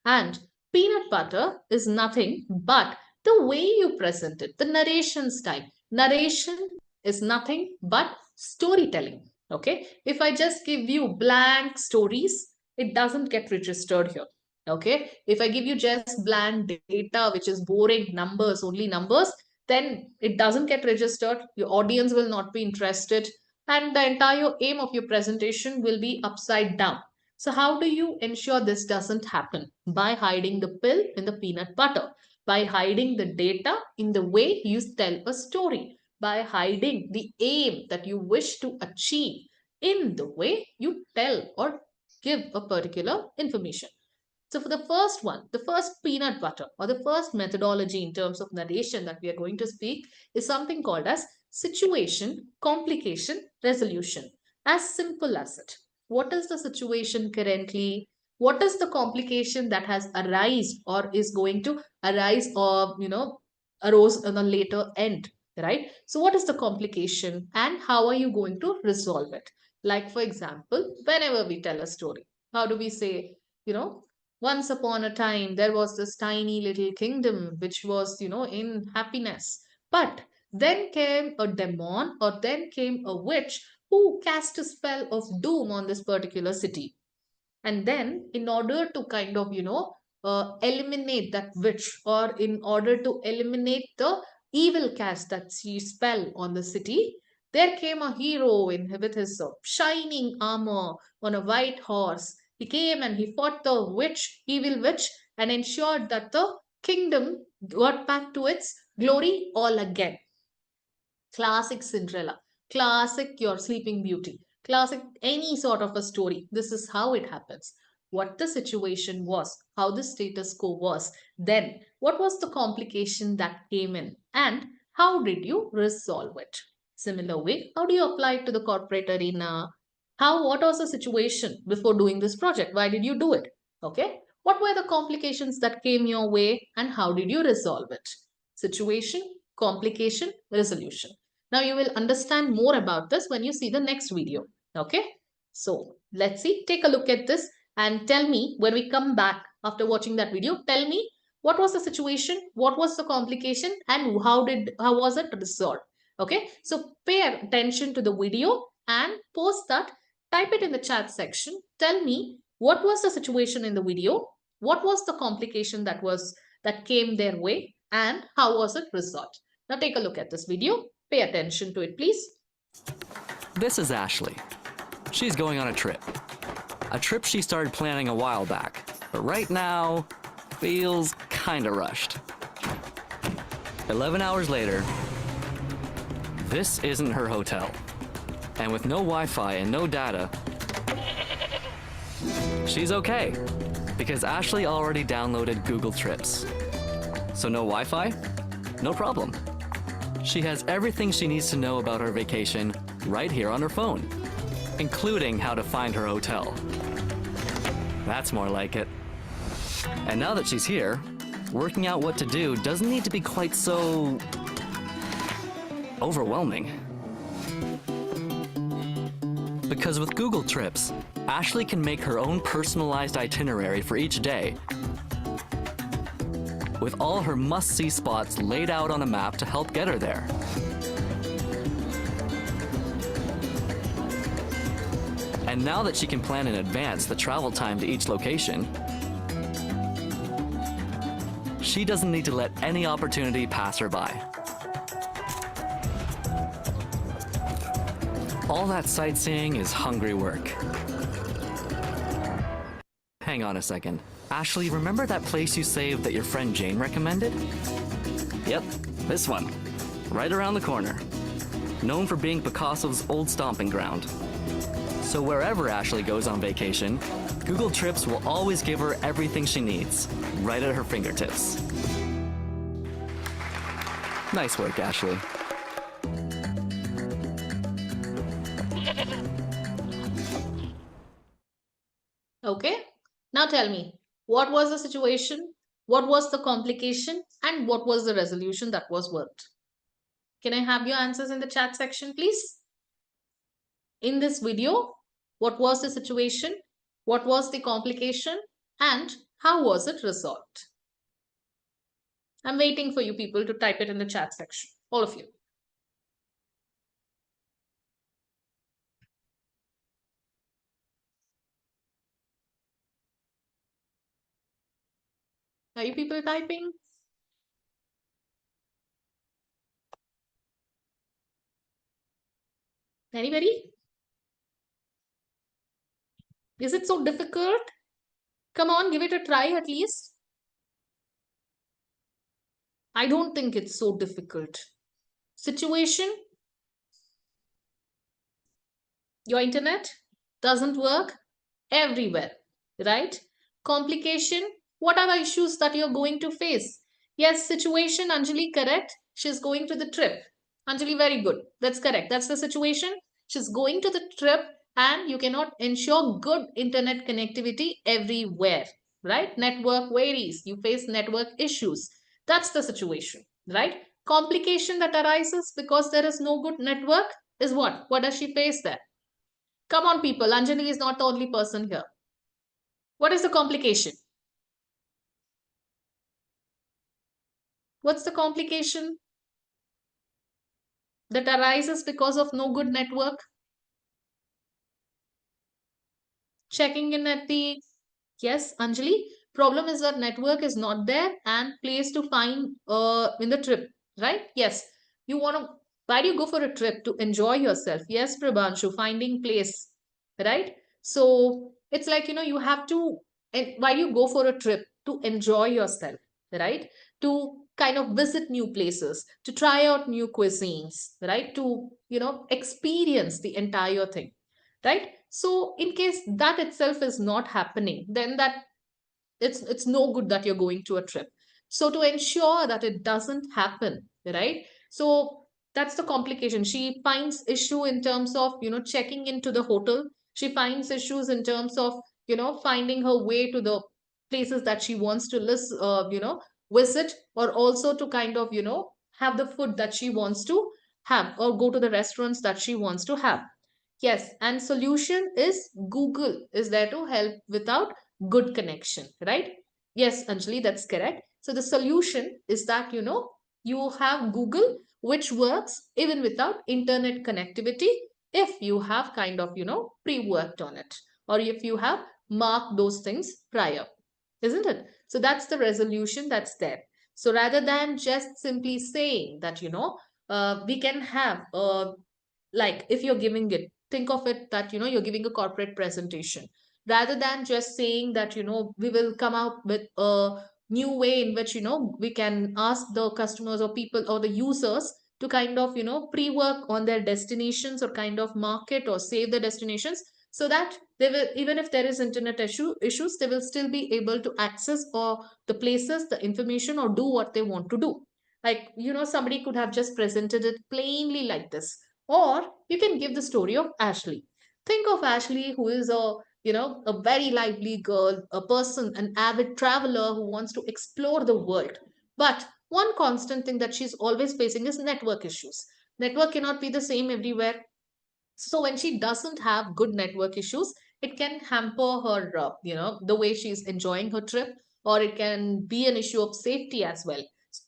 And peanut butter is nothing but the way you present it, the narration style. Narration is nothing but storytelling. Okay. If I just give you blank stories, it doesn't get registered here. Okay. If I give you just blank data, which is boring numbers, only numbers, then it doesn't get registered. Your audience will not be interested. and the entire aim of your presentation will be upside down. So, how do you ensure this doesn't happen? By hiding the pill in the peanut butter, by hiding the data in the way you tell a story, by hiding the aim that you wish to achieve in the way you tell or give a particular information. So, for the first one, the first peanut butter or the first methodology in terms of narration that we are going to speak is something called as situation, complication, resolution. As simple as it. What is the situation currently? What is the complication that has arisen or is going to arise or, arose on a later end, right? So, what is the complication and how are you going to resolve it? Like, for example, whenever we tell a story, how do we say, you know, once upon a time, there was this tiny little kingdom which was, in happiness. But then came a demon, or then came a witch who cast a spell of doom on this particular city. And then, in order to kind of, eliminate that witch, or in order to eliminate the evil cast that she spell on the city, there came a hero with his shining armor on a white horse. He came and he fought the witch, evil witch, and ensured that the kingdom got back to its glory all again. Classic Cinderella, classic Your Sleeping Beauty, classic any sort of a story. This is how it happens. What the situation was, how the status quo was, then what was the complication that came in, and how did you resolve it? Similar way, how do you apply it to the corporate arena? What was the situation before doing this project? Why did you do it? Okay. What were the complications that came your way and how did you resolve it? Situation, complication, resolution. Now you will understand more about this when you see the next video. Okay. So let's see, take a look at this and tell me when we come back after watching that video, tell me what was the situation, what was the complication, and how was it resolved. Okay. So pay attention to the video and post that, type it in the chat section. Tell me what was the situation in the video, what was the complication that came their way, and how was it resolved. Now take a look at this video. Pay attention to it, please. This is Ashley. She's going on a trip. A trip she started planning a while back, but right now feels kinda rushed. 11 hours later, this isn't her hotel. And with no Wi-Fi and no data, she's okay, because Ashley already downloaded Google Trips. So no Wi-Fi? No problem. She has everything she needs to know about her vacation right here on her phone, including how to find her hotel. That's more like it. And now that she's here, working out what to do doesn't need to be quite so overwhelming. Because with Google Trips, Ashley can make her own personalized itinerary for each day, with all her must-see spots laid out on a map to help get her there. And now that she can plan in advance the travel time to each location, she doesn't need to let any opportunity pass her by. All that sightseeing is hungry work. Hang on a second. Ashley, remember that place you saved that your friend Jane recommended? Yep, this one. Right around the corner. Known for being Picasso's old stomping ground. So wherever Ashley goes on vacation, Google Trips will always give her everything she needs, right at her fingertips. Nice work, Ashley. Okay. Now tell me, what was the situation? What was the complication? And what was the resolution that was worked? Can I have your answers in the chat section, please? In this video, what was the situation? What was the complication? And how was it resolved? I'm waiting for you people to type it in the chat section. All of you. Are you people typing? Anybody? Is it so difficult? Come on, give it a try at least. I don't think it's so difficult. Situation, your internet doesn't work everywhere, right? Complication, what are the issues that you're going to face? Yes, situation, Anjali, correct. She's going to the trip. Anjali, very good. That's correct. That's the situation. She's going to the trip and you cannot ensure good internet connectivity everywhere, right? Network varies. You face network issues. That's the situation, right? Complication that arises because there is no good network is what? What does she face there? Come on, people. Anjali is not the only person here. What is the complication? What's the complication that arises because of no good network? Checking in at the, yes, Anjali, problem is that network is not there and place to find in the trip, right? Yes, you want to, why do you go for a trip? To enjoy yourself. Yes, Prabhanshu, finding place, right? So it's like, you have to, and why do you go for a trip? To enjoy yourself, right? To kind of visit new places, to try out new cuisines, right? To, experience the entire thing, right? So in case that itself is not happening, then that it's no good that you're going to a trip. So to ensure that it doesn't happen, right? So that's the complication. She finds issue in terms of, checking into the hotel. She finds issues in terms of, finding her way to the places that she wants to list, visit, or also to kind of, have the food that she wants to have, or go to the restaurants that she wants to have. Yes, and solution is Google is there to help without good connection, right? Yes, Anjali, that's correct. So the solution is that, you have Google, which works even without internet connectivity if you have kind of, pre-worked on it, or if you have marked those things prior, isn't it? So that's the resolution that's there. So rather than just simply saying that, we can have like if you're giving it, think of it that, you're giving a corporate presentation, rather than just saying that, we will come out with a new way in which, we can ask the customers or people or the users to kind of, pre-work on their destinations, or kind of market or save the destinations, so that they will, even if there is internet issues, they will still be able to access or the places, the information, or do what they want to do. Like, somebody could have just presented it plainly like this, or you can give the story of Ashley. Think of Ashley, who is a very lively girl, a person, an avid traveler who wants to explore the world. But one constant thing that she's always facing is network issues. Network cannot be the same everywhere. So when she doesn't have good network issues, it can hamper her, the way she's enjoying her trip, or it can be an issue of safety as well.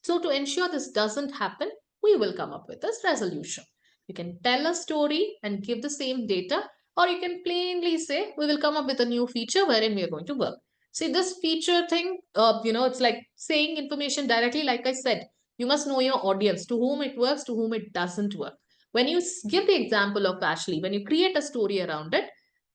So to ensure this doesn't happen, we will come up with this resolution. You can tell a story and give the same data, or you can plainly say, we will come up with a new feature wherein we are going to work. See, this feature thing, it's like saying information directly, like I said, you must know your audience, to whom it works, to whom it doesn't work. When you give the example of Ashley, when you create a story around it,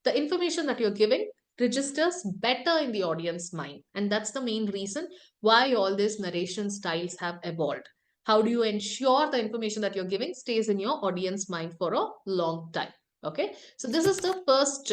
the information that you're giving registers better in the audience mind. And that's the main reason why all these narration styles have evolved. How do you ensure the information that you're giving stays in your audience mind for a long time? Okay, so this is the first,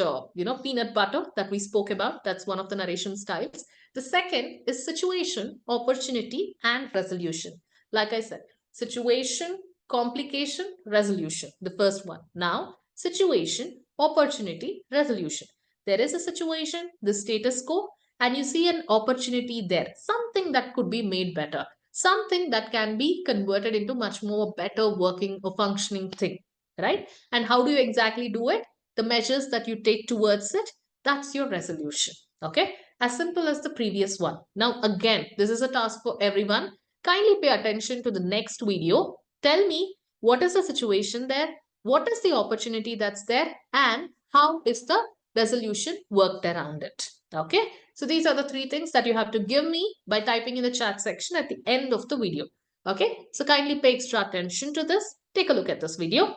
peanut butter that we spoke about. That's one of the narration styles. The second is situation, opportunity, and resolution. Like I said, situation, complication, resolution. The first one. Now, situation, opportunity, resolution. There is a situation, the status quo, and you see an opportunity there, something that could be made better, something that can be converted into much more better working or functioning thing, right? And how do you exactly do it? The measures that you take towards it, that's your resolution. Okay, as simple as the previous one. Now again, this is a task for everyone. Kindly pay attention to the next video. Tell me, what is the situation there, what is the opportunity that's there, and how is the resolution worked around it. Okay, so these are the three things that you have to give me by typing in the chat section at the end of the video. Okay, so kindly pay extra attention to this. Take a look at this video.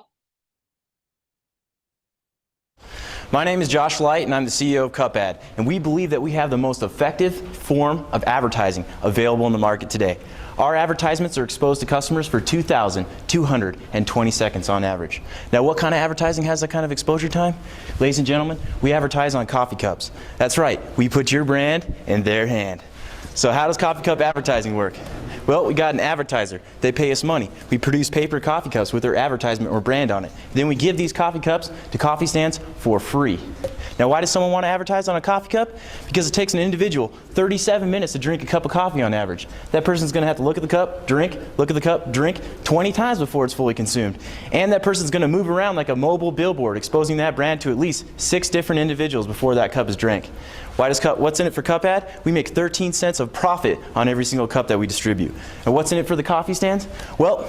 My name is Josh Light, and I'm the CEO of CupAd, and we believe that we have the most effective form of advertising available in the market today. Our advertisements are exposed to customers for 2,220 seconds on average. Now, what kind of advertising has that kind of exposure time? Ladies and gentlemen, we advertise on coffee cups. That's right, we put your brand in their hand. So how does coffee cup advertising work? Well, we got an advertiser. They pay us money. We produce paper coffee cups with their advertisement or brand on it. Then we give these coffee cups to coffee stands for free. Now, why does someone want to advertise on a coffee cup? Because it takes an individual 37 minutes to drink a cup of coffee on average. That person's going to have to look at the cup, drink, look at the cup, drink 20 times before it's fully consumed. And that person's going to move around like a mobile billboard, exposing that brand to at least 6 different individuals before that cup is drank. What's in it for CupAd? We make 13 cents of profit on every single cup that we distribute. And what's in it for the coffee stands? Well,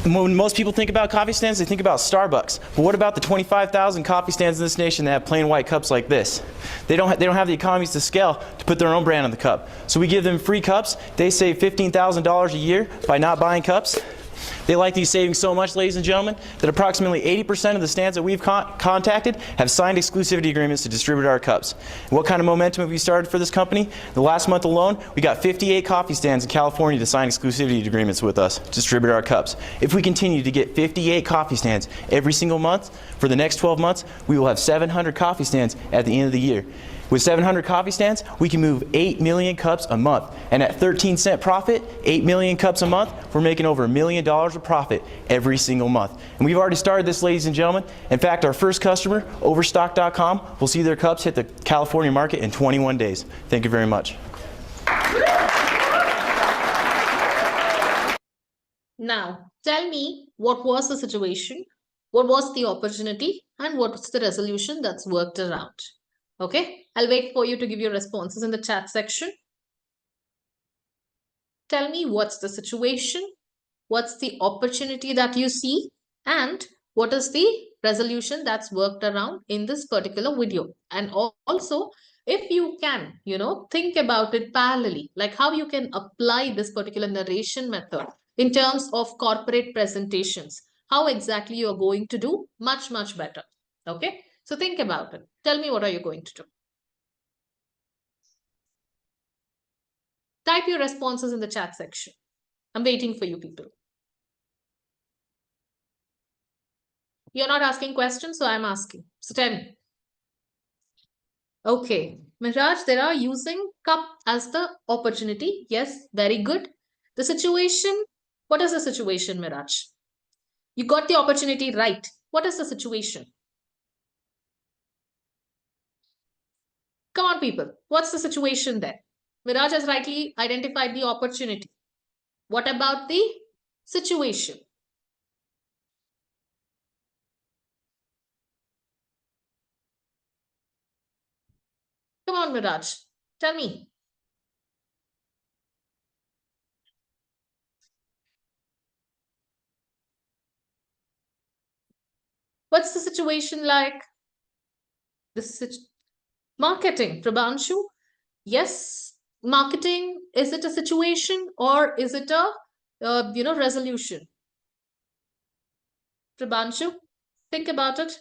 when most people think about coffee stands, they think about Starbucks. But what about the 25,000 coffee stands in this nation that have plain white cups like this? They don't have the economies to scale to put their own brand on the cup. So we give them free cups. They save $15,000 a year by not buying cups. They like these savings so much, ladies and gentlemen, that approximately 80% of the stands that we've contacted have signed exclusivity agreements to distribute our cups. And what kind of momentum have we started for this company? The last month alone, we got 58 coffee stands in California to sign exclusivity agreements with us to distribute our cups. If we continue to get 58 coffee stands every single month, for the next 12 months, we will have 700 coffee stands at the end of the year. With 700 coffee stands, we can move 8 million cups a month. And at 13-cent profit, 8 million cups a month, we're making over $1 million of profit every single month. And we've already started this, ladies and gentlemen. In fact, our first customer, Overstock.com, will see their cups hit the California market in 21 days. Thank you very much. Now, tell me, what was the situation, what was the opportunity, and what's the resolution that's worked around? Okay, I'll wait for you to give your responses in the chat section. Tell me what's the situation, what's the opportunity that you see, and what is the resolution that's worked around in this particular video. And also, if you can, think about it parallelly, like how you can apply this particular narration method in terms of corporate presentations, how exactly you're going to do much, much better. Okay, so think about it. Tell me, what are you going to do? Type your responses in the chat section. I'm waiting for you people. You're not asking questions, so I'm asking. So tell me. Okay, Miraj, they are using cup as the opportunity. Yes, very good. The situation, what is the situation, Miraj? You got the opportunity right. What is the situation? Come on, people. What's the situation there? Miraj has rightly identified the opportunity. What about the situation? Come on, Miraj. Tell me. What's the situation like? This is marketing, Prabhanshu. Yes, marketing, is it a situation or is it a resolution? Prabhanshu, think about it.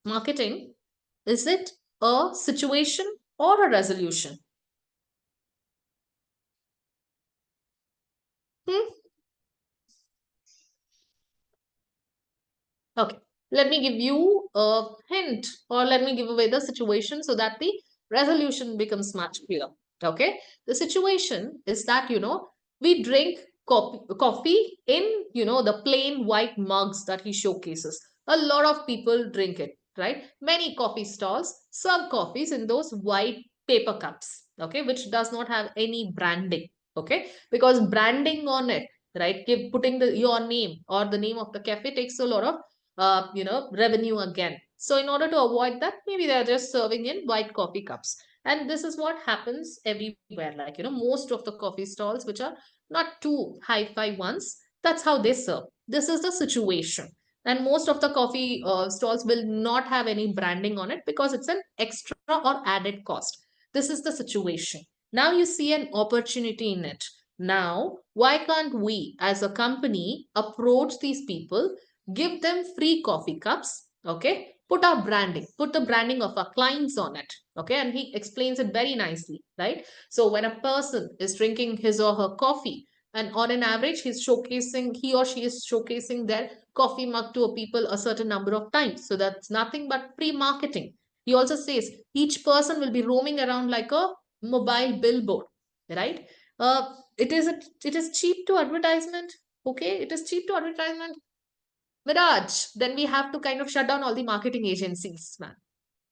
Marketing, is it a situation or a resolution? Okay, let me give you a hint, or let me give away the situation so that the resolution becomes much clearer. Okay, the situation is that, we drink coffee in, the plain white mugs that he showcases. A lot of people drink it, right? Many coffee stalls serve coffees in those white paper cups, okay, which does not have any branding, okay, because branding on it, right, putting your name or the name of the cafe takes a lot of revenue again. So in order to avoid that, maybe they're just serving in white coffee cups. And this is what happens everywhere. Like, most of the coffee stalls, which are not too hi-fi ones, that's how they serve. This is the situation. And most of the coffee stalls will not have any branding on it because it's an extra or added cost. This is the situation. Now you see an opportunity in it. Now, why can't we as a company approach these people, give them free coffee cups, Okay, put our branding, put the branding of our clients on it. Okay, and he explains it very nicely, right? So when a person is drinking his or her coffee, and on an average he or she is showcasing their coffee mug to a people a certain number of times, so that's nothing but pre-marketing. He also says each person will be roaming around like a mobile billboard, right? It is cheap to advertisement. Okay, it is cheap to advertisement, Mirage. Then we have to kind of shut down all the marketing agencies, man.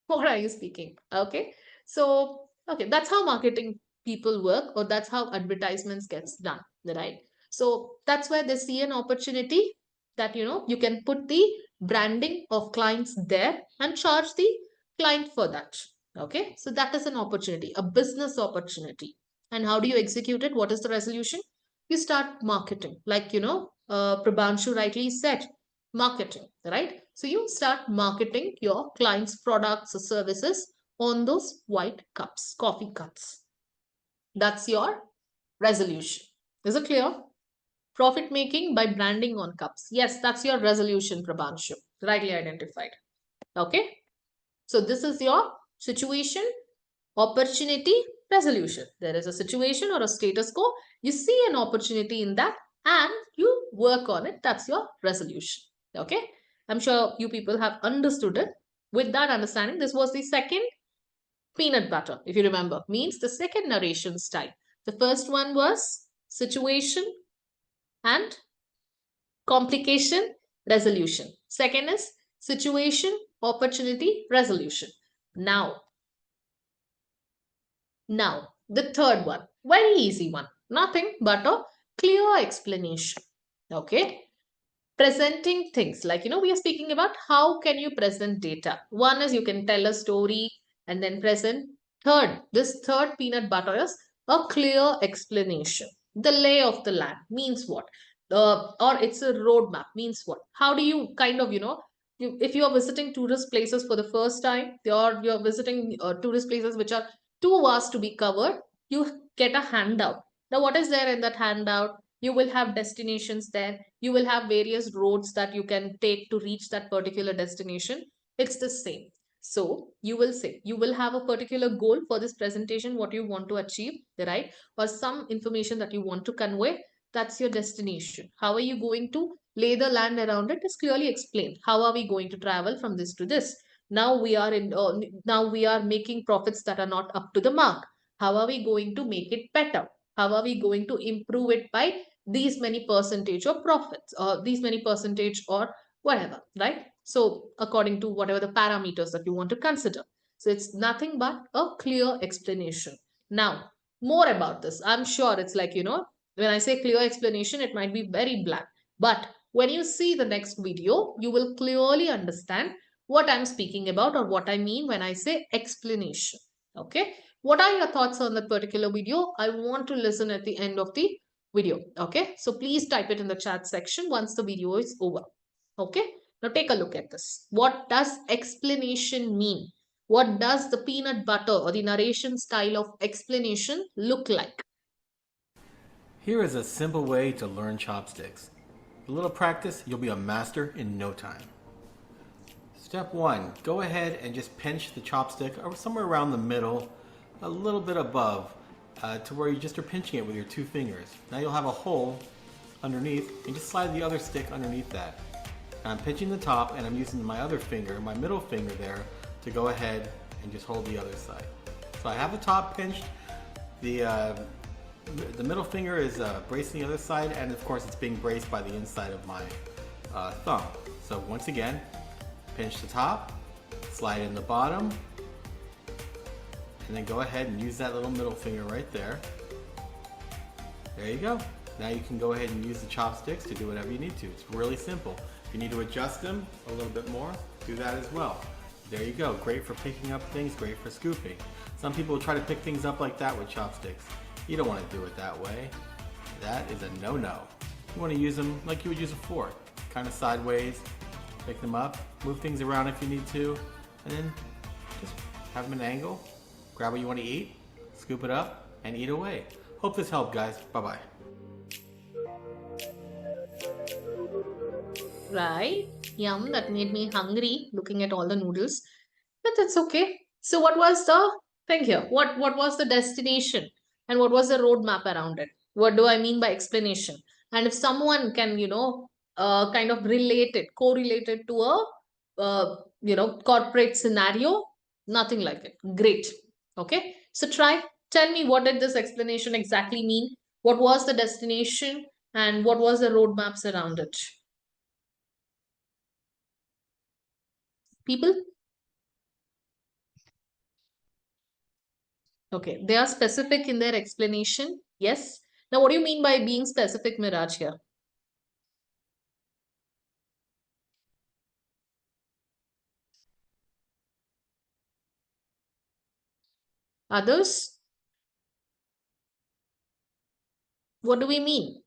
What are you speaking? Okay. So, okay, that's how marketing people work, or that's how advertisements gets done, right? So that's where they see an opportunity that, you can put the branding of clients there and charge the client for that. Okay. So that is an opportunity, a business opportunity. And how do you execute it? What is the resolution? You start marketing, like, Prabhanshu rightly said, marketing, right? So you start marketing your clients' products or services on those white cups, coffee cups. That's your resolution. Is it clear? Profit making by branding on cups. Yes, that's your resolution, Prabhanshu. Rightly identified. Okay. So this is your situation, opportunity, resolution. There is a situation or a status quo. You see an opportunity in that and you work on it. That's your resolution. Okay. I'm sure you people have understood it. With that understanding, this was the second peanut butter, if you remember, means the second narration style. The first one was situation and complication, resolution. Second is situation, opportunity, resolution. Now, the third one, very easy one, nothing but a clear explanation. Okay, presenting things, like, we are speaking about how can you present data. One is you can tell a story and then present. This third peanut butter is a clear explanation. The lay of the land means what? Or it's a roadmap means what? How do you kind of, if you are visiting tourist places for the first time, or you're visiting tourist places which are too vast to be covered, you get a handout. Now what is there in that handout? You will have destinations there, you will have various roads that you can take to reach that particular destination. It's the same. So you will say you will have a particular goal for this presentation, what you want to achieve, right? Or some information that you want to convey. That's your destination. How are you going to lay the land around it is clearly explained. How are we going to travel from this to this? Now we are making profits that are not up to the mark. How are we going to make it better? How are we going to improve it by these many percentage of profits, or these many percentage, or whatever, right? So according to whatever the parameters that you want to consider. So it's nothing but a clear explanation. Now, more about this, I'm sure it's like, when I say clear explanation, it might be very blank, but when you see the next video, you will clearly understand what I'm speaking about, or what I mean when I say explanation. Okay, what are your thoughts on that particular video? I want to listen at the end of the video. Okay, so please type it in the chat section once the video is over. Okay, now take a look at this. What does explanation mean? What does the peanut butter or the narration style of explanation look like? Here is a simple way to learn chopsticks. With a little practice, you'll be a master in no time. Step 1, go ahead and just pinch the chopstick somewhere around the middle, a little bit above, to where you just are pinching it with your 2 fingers. Now you'll have a hole underneath, and just slide the other stick underneath that. Now I'm pinching the top, and I'm using my other finger, my middle finger there, to go ahead and just hold the other side. So I have the top pinched, the middle finger is bracing the other side, and of course it's being braced by the inside of my thumb. So once again, pinch the top, slide in the bottom, and then go ahead and use that little middle finger right there. There you go. Now you can go ahead and use the chopsticks to do whatever you need to. It's really simple. If you need to adjust them a little bit more, do that as well. There you go. Great for picking up things, great for scooping. Some people try to pick things up like that with chopsticks. You don't want to do it that way. That is a no-no. You want to use them like you would use a fork. Kind of sideways, pick them up, move things around if you need to, and then just have them at an angle, grab what you want to eat, scoop it up, and eat away. Hope this helped, guys. Bye-bye. Right? Yum, that made me hungry looking at all the noodles. But that's okay. So what was the thing here? What was the destination? And what was the roadmap around it? What do I mean by explanation? And if someone can, kind of relate it, correlate it to a corporate scenario, nothing like it. Great. Okay. So try. Tell me, what did this explanation exactly mean? What was the destination and what was the roadmaps around it? People? Okay, they are specific in their explanation. Yes. Now, what do you mean by being specific, Miraj, here? Others? What do we mean?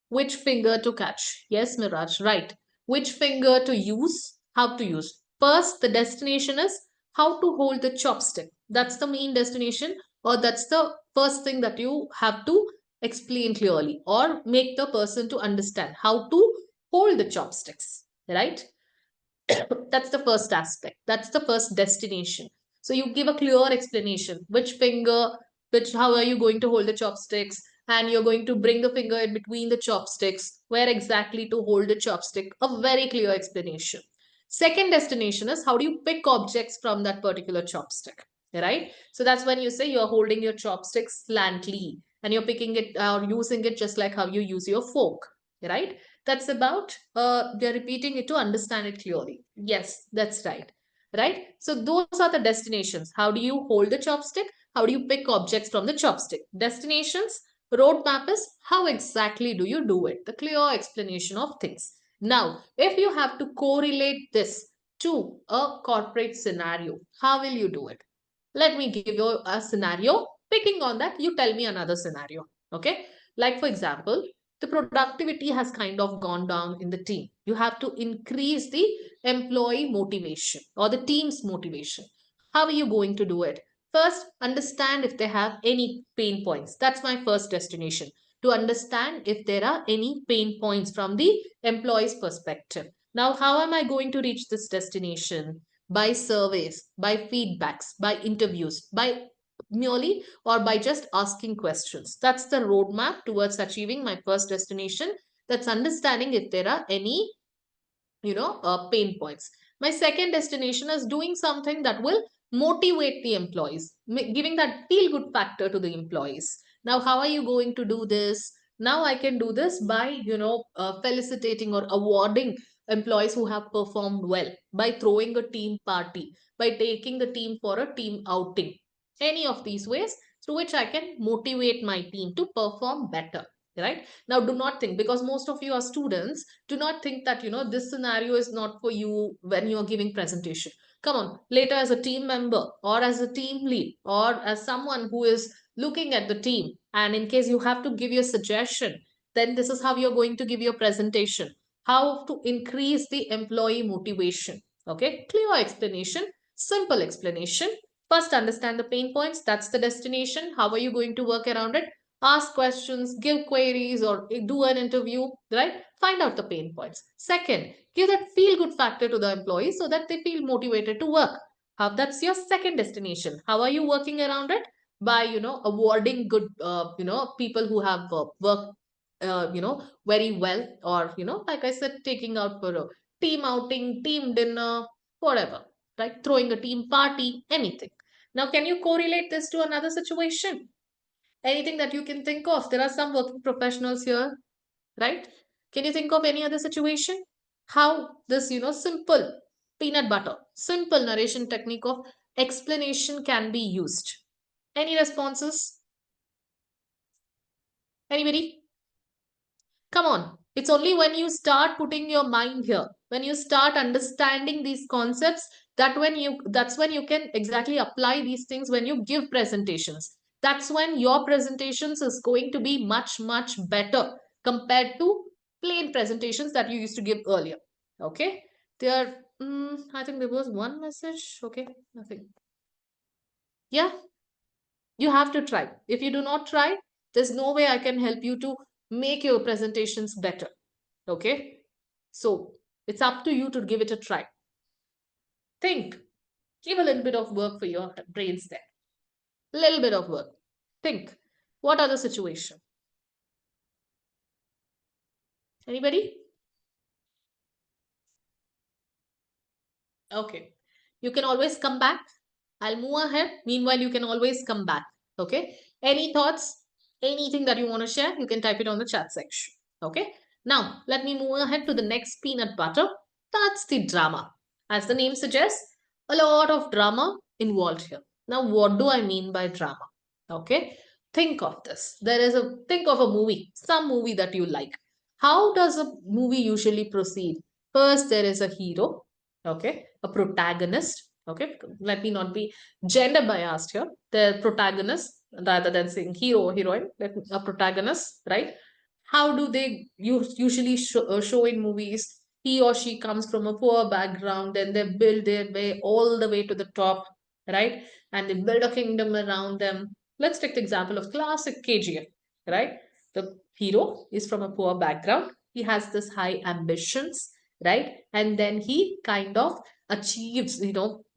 Which finger to catch? Yes, Miraj, right. Which finger to use? How to use? First, the destination is how to hold the chopstick. That's the main destination, or that's the first thing that you have to explain clearly or make the person to understand how to hold the chopsticks, right? That's the first aspect. That's the first destination. So you give a clear explanation which finger, which how are you going to hold the chopsticks, and you're going to bring the finger in between the chopsticks, where exactly to hold the chopstick. A very clear explanation. Second destination is how do you pick objects from that particular chopstick, right? So that's when you say you're holding your chopstick slantly and you're picking it or using it just like how you use your fork, right? That's about they're repeating it to understand it clearly. Yes, that's right. Right? So those are the destinations. How do you hold the chopstick? How do you pick objects from the chopstick? Destinations, roadmap is how exactly do you do it? The clear explanation of things. Now, if you have to correlate this to a corporate scenario, how will you do it? Let me give you a scenario. Picking on that, you tell me another scenario. Okay? Like, for example, the productivity has kind of gone down in the team. You have to increase the employee motivation or the team's motivation. How are you going to do it? First, understand if they have any pain points. That's my first destination, to understand if there are any pain points from the employee's perspective. Now, how am I going to reach this destination? By surveys, by feedbacks, by interviews, by merely or by just asking questions. That's the roadmap towards achieving my first destination. That's understanding if there are any pain points. My second destination is doing something that will motivate the employees, giving that feel good factor to the employees. Now, how are you going to do this? Now I can do this by felicitating or awarding employees who have performed well, by throwing a team party, by taking the team for a team outing. Any of these ways through which I can motivate my team to perform better, right? Now, do not think, because most of you are students, do not think that this scenario is not for you when you are giving presentation. Come on, later as a team member or as a team lead or as someone who is looking at the team, and in case you have to give your suggestion, then this is how you're going to give your presentation. How to increase the employee motivation. Okay, clear explanation, simple explanation. First, understand the pain points. That's the destination. How are you going to work around it? Ask questions, give queries, or do an interview, right? Find out the pain points. Second, give that feel good factor to the employees so that they feel motivated to work. How that's your second destination. How are you working around it? By awarding good people who have worked very well, or like I said, taking out for a team outing, team dinner, whatever, right? Throwing a team party, anything. Now, can you correlate this to another situation? Anything that you can think of? There are some working professionals here, right? Can you think of any other situation? How this, simple peanut butter, simple narration technique of explanation can be used? Any responses? Anybody? Come on. It's only when you start putting your mind here, when you start understanding these concepts, that's when you can exactly apply these things when you give presentations. That's when your presentations is going to be much, much better compared to plain presentations that you used to give earlier. Okay? There, I think there was one message. Okay, nothing. Yeah, you have to try. If you do not try, there's no way I can help you to make your presentations better. Okay, so It's up to you to give it a try. Think. Give a little bit of work for your brains there. Little bit of work. Think. What are the situation? Anybody? Okay. You can always come back. I'll move ahead. Meanwhile, you can always come back. Okay. Any thoughts? Anything that you want to share? You can type it on the chat section. Okay. Now, let me move ahead to the next peanut butter. That's the drama. As the name suggests, a lot of drama involved here. Now, what do I mean by drama? Okay. Think of this. Think of a movie, some movie that you like. How does a movie usually proceed? First, there is a hero, okay, a protagonist, okay. Let me not be gender biased here. The protagonist, rather than saying hero or heroine, a protagonist, right? How do they usually show in movies? He or she comes from a poor background and they build their way all the way to the top, right? And they build a kingdom around them. Let's take the example of classic KGF, right? The hero is from a poor background. He has this high ambitions, right? And then he kind of achieves,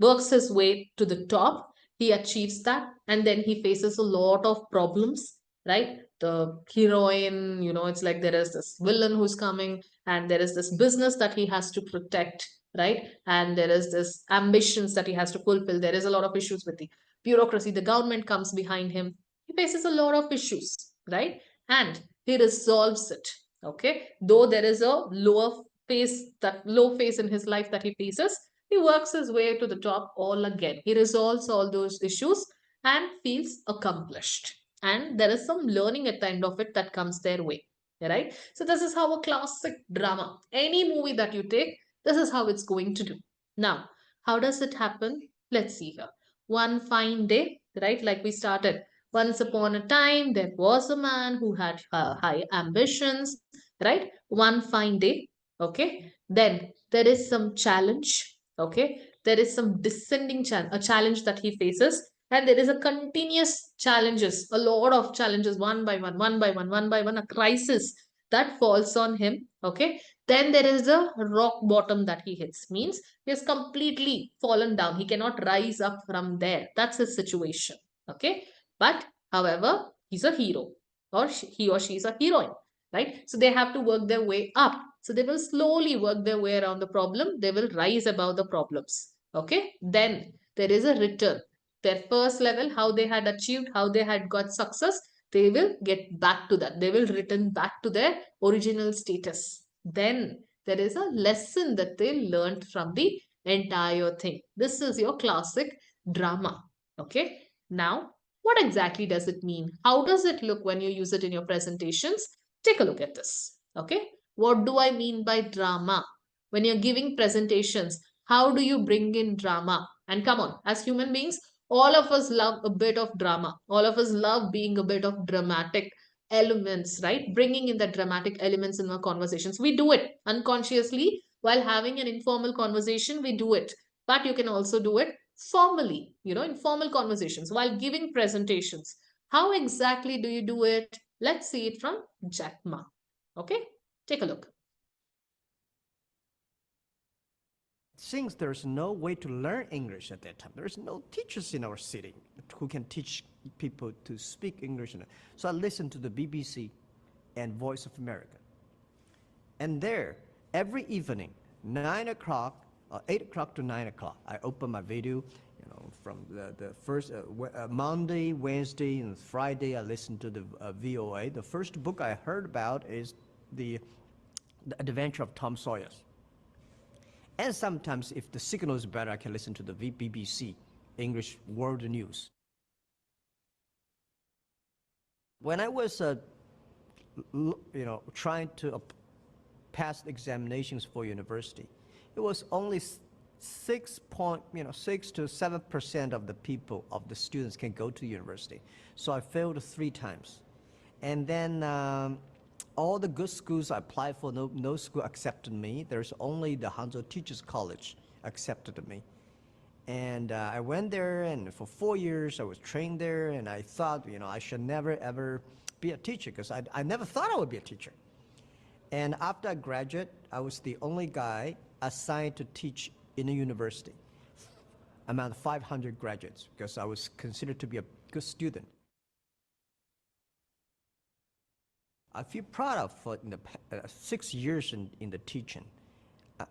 works his way to the top. He achieves that, and then he faces a lot of problems, right? The heroine, it's like there is this villain who's coming, and there is this business that he has to protect, right? And there is this ambitions that he has to fulfill. There is a lot of issues with the bureaucracy. The government comes behind him. He faces a lot of issues, right? And he resolves it. Okay, though there is a low phase in his life that he faces, he works his way to the top all again. He resolves all those issues and feels accomplished. And there is some learning at the end of it that comes their way. Right? So, this is how a classic drama, any movie that you take, this is how it's going to do. Now, how does it happen? Let's see here. One fine day, right? Like we started. Once upon a time, there was a man who had high ambitions, right? One fine day, okay? Then there is some challenge, okay? There is some a challenge that he faces, and there is a continuous challenges, a lot of challenges, one by one, one by one, one by one, a crisis that falls on him, okay? Then there is a rock bottom that he hits, means he has completely fallen down. He cannot rise up from there. That's his situation, okay? But however, he's a hero, or he or she is a heroine, right? So they have to work their way up. So they will slowly work their way around the problem. They will rise above the problems. Okay. Then there is a return. Their first level, how they had achieved, how they had got success, they will get back to that. They will return back to their original status. Then there is a lesson that they learned from the entire thing. This is your classic drama. Okay. Now, what exactly does it mean? How does it look when you use it in your presentations? Take a look at this. Okay. What do I mean by drama? When you're giving presentations, how do you bring in drama? And come on, as human beings, all of us love a bit of drama. All of us love being a bit of dramatic elements, right? Bringing in the dramatic elements in our conversations. We do it unconsciously while having an informal conversation, we do it. But you can also do it formally, in formal conversations while giving presentations. How exactly do you do it? Let's see it from Jack Ma. Okay, take a look. Since there's no way to learn English at that time, there's no teachers in our city who can teach people to speak English. So I listened to the BBC and Voice of America. And there, every evening, 9 o'clock, 8 o'clock to 9 o'clock, I open my video, from the first Monday, Wednesday, and Friday, I listen to the VOA. The first book I heard about is the Adventure of Tom Sawyer. And sometimes, if the signal is better, I can listen to the BBC, English World News. When I was, trying to pass examinations for university, it was only 6 to 7% of the students can go to university. So I failed 3 times. And then all the good schools I applied for, no school accepted me. There's only the Hangzhou Teachers College accepted me. And I went there, and for 4 years I was trained there, and I thought, I should never ever be a teacher, because I never thought I would be a teacher. And after I graduated, I was the only guy assigned to teach in a university among 500 graduates because I was considered to be a good student. I feel proud of for in the 6 years in the teaching.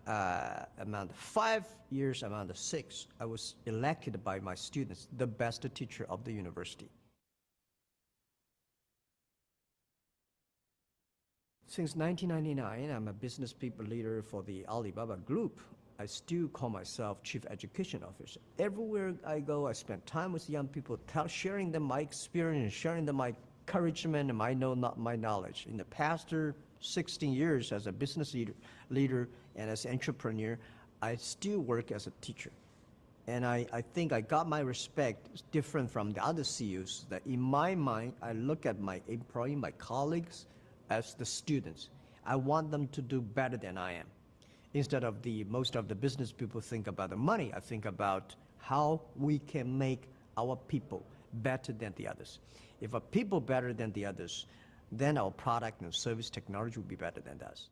Among 5 years, among the 6, I was elected by my students the best teacher of the university. Since 1999, I'm a business people leader for the Alibaba Group. I still call myself Chief Education Officer. Everywhere I go, I spend time with young people, sharing them my experience, sharing them my encouragement and my knowledge. In the past 16 years as a business leader and as an entrepreneur, I still work as a teacher. And I think I got my respect different from the other CEOs, that in my mind, I look at my employee, my colleagues, as the students. I want them to do better than I am. Instead of most of the business people think about the money, I think about how we can make our people better than the others. If our people better than the others, then our product and service technology will be better than us.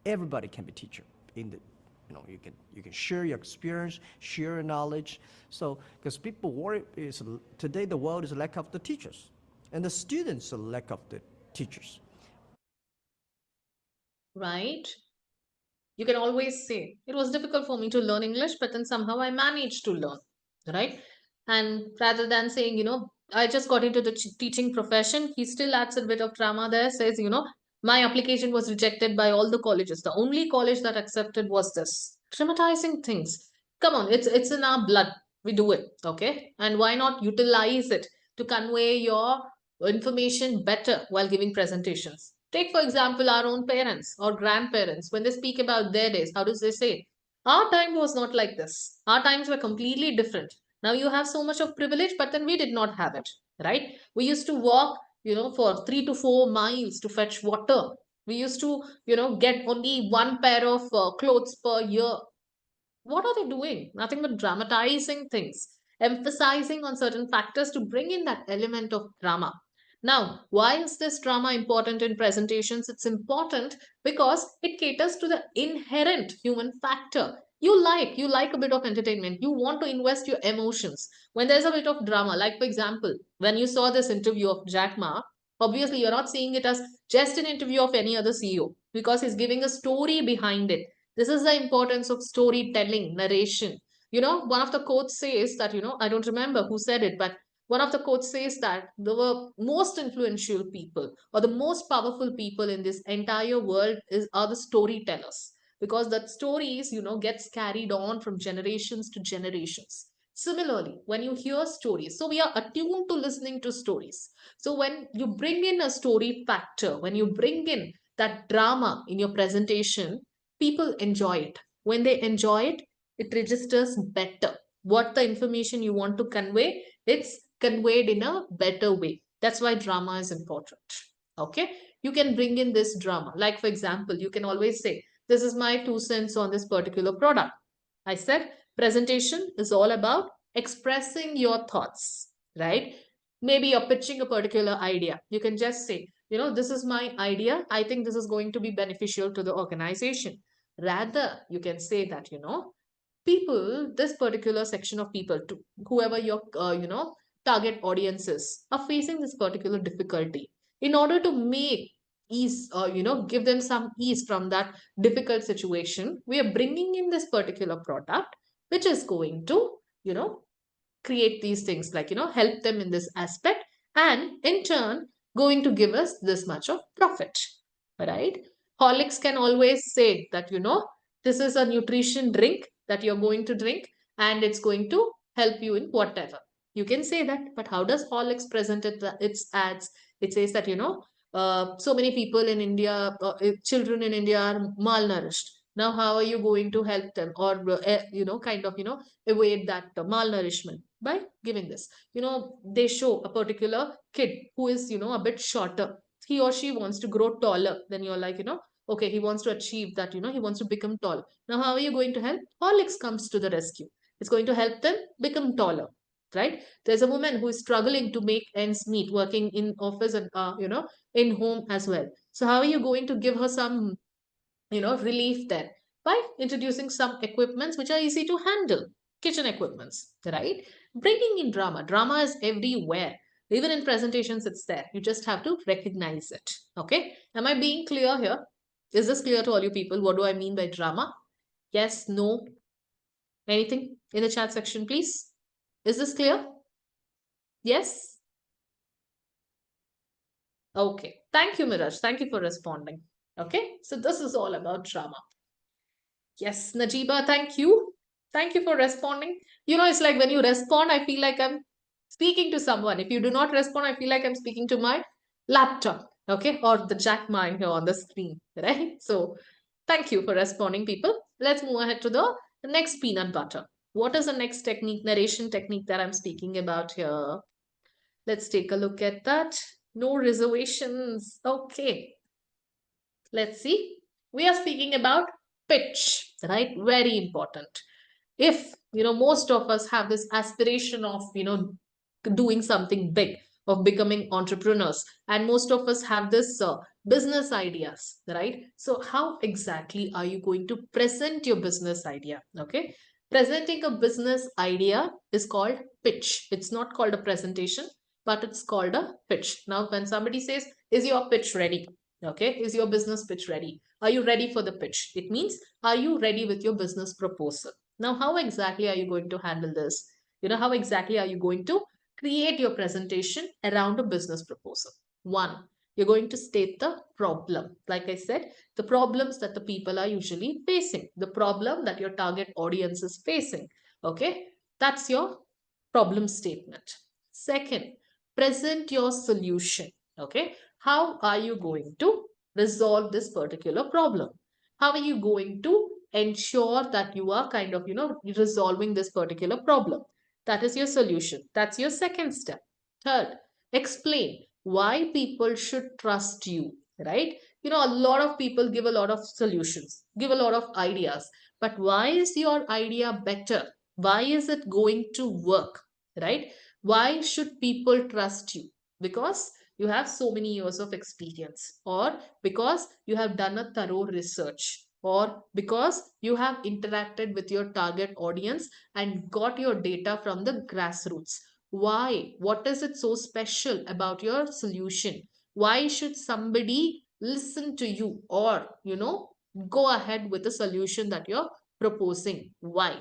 Everybody can be teacher. You can share your experience, share your knowledge. So, because people worry today the world is a lack of the teachers, and the students are lack of the teachers. Right? You can always say, it was difficult for me to learn English, but then somehow I managed to learn, right? And rather than saying, I just got into the teaching profession, he still adds a bit of drama there, says, my application was rejected by all the colleges. The only college that accepted was this. Dramatizing things. Come on, it's in our blood. We do it, okay? And why not utilize it to convey your information better while giving presentations? Take, for example, our own parents or grandparents. When they speak about their days, how does they say? Our time was not like this. Our times were completely different. Now you have so much of privilege, but then we did not have it, right? We used to walk, for 3 to 4 miles to fetch water. We used to, get only one pair of clothes per year. What are they doing? Nothing but dramatizing things, emphasizing on certain factors to bring in that element of drama. Now, why is this drama important in presentations? It's important because it caters to the inherent human factor. You like a bit of entertainment. You want to invest your emotions. When there's a bit of drama, like for example, when you saw this interview of Jack Ma, obviously you're not seeing it as just an interview of any other CEO because he's giving a story behind it. This is the importance of storytelling, narration. One of the quotes says that, I don't remember who said it, but one of the quotes says that the most influential people or the most powerful people in this entire world are the storytellers, because that stories, gets carried on from generations to generations. Similarly, when you hear stories, so we are attuned to listening to stories. So when you bring in a story factor, when you bring in that drama in your presentation, people enjoy it. When they enjoy it, it registers better. What the information you want to convey, it's conveyed in a better way. That's why drama is important. Okay, you can bring in this drama. Like, for example, you can always say, this is my 2 cents on this particular product. I said presentation is all about expressing your thoughts, right? Maybe you're pitching a particular idea. You can just say, this is my idea. I think this is going to be beneficial to the organization. Rather, you can say that, people, this particular section of people, to whoever your, target audiences are facing this particular difficulty. In order to make ease, give them some ease from that difficult situation, we are bringing in this particular product, which is going to, you know, create these things, like, help them in this aspect, and in turn going to give us this much of profit, right? Horlicks can always say that, this is a nutrition drink that you're going to drink, and it's going to help you in whatever. You can say that, but how does Horlicks present its ads? It says that, so many people in India, children in India are malnourished. Now how are you going to help them, or kind of, avoid that malnourishment by giving this? They show a particular kid who is, a bit shorter. He or she wants to grow taller. Then you're like, okay, he wants to achieve that, he wants to become tall. Now how are you going to help? Horlicks comes to the rescue. It's going to help them become taller. right? There's a woman who is struggling to make ends meet, working in office and in home as well. So how are you going to give her some relief there? By introducing some equipments which are easy to handle, kitchen equipments, right? Bringing in drama. Drama is everywhere. Even in presentations, it's there. You just have to recognize it. Okay. Am I being clear here? Is this clear to all you people? What do I mean by drama? Yes, no, anything in the chat section, please? Is this clear? Yes? Okay. Thank you, Miraj. Thank you for responding. Okay. So this is all about drama. Yes, Najiba, thank you. Thank you for responding. It's like when you respond, I feel like I'm speaking to someone. If you do not respond, I feel like I'm speaking to my laptop, okay, or the jack mine here on the screen, right? So thank you for responding, people. Let's move ahead to the next peanut butter. What is the next technique, narration technique that I'm speaking about here? Let's take a look at that. No reservations. Okay. Let's see. We are speaking about pitch, right? Very important. If, most of us have this aspiration of, doing something big, of becoming entrepreneurs, and most of us have this business ideas, right? So how exactly are you going to present your business idea? Okay. Presenting a business idea is called pitch. It's not called a presentation, but it's called a pitch. Now, when somebody says, is your pitch ready? Okay. Is your business pitch ready? Are you ready for the pitch? It means, are you ready with your business proposal? Now, how exactly are you going to handle this? How exactly are you going to create your presentation around a business proposal? One, you're going to state the problem. Like I said, the problems that the people are usually facing, the problem that your target audience is facing. Okay, that's your problem statement. Second, present your solution. Okay, how are you going to resolve this particular problem? How are you going to ensure that you are kind of, resolving this particular problem? That is your solution. That's your second step. Third, explain why people should trust you, right? A lot of people give a lot of solutions, give a lot of ideas, but why is your idea better? Why is it going to work, right? Why should people trust you? Because you have so many years of experience, or because you have done a thorough research, or because you have interacted with your target audience and got your data from the grassroots. Why? What is it so special about your solution? Why should somebody listen to you, or, go ahead with the solution that you're proposing? Why?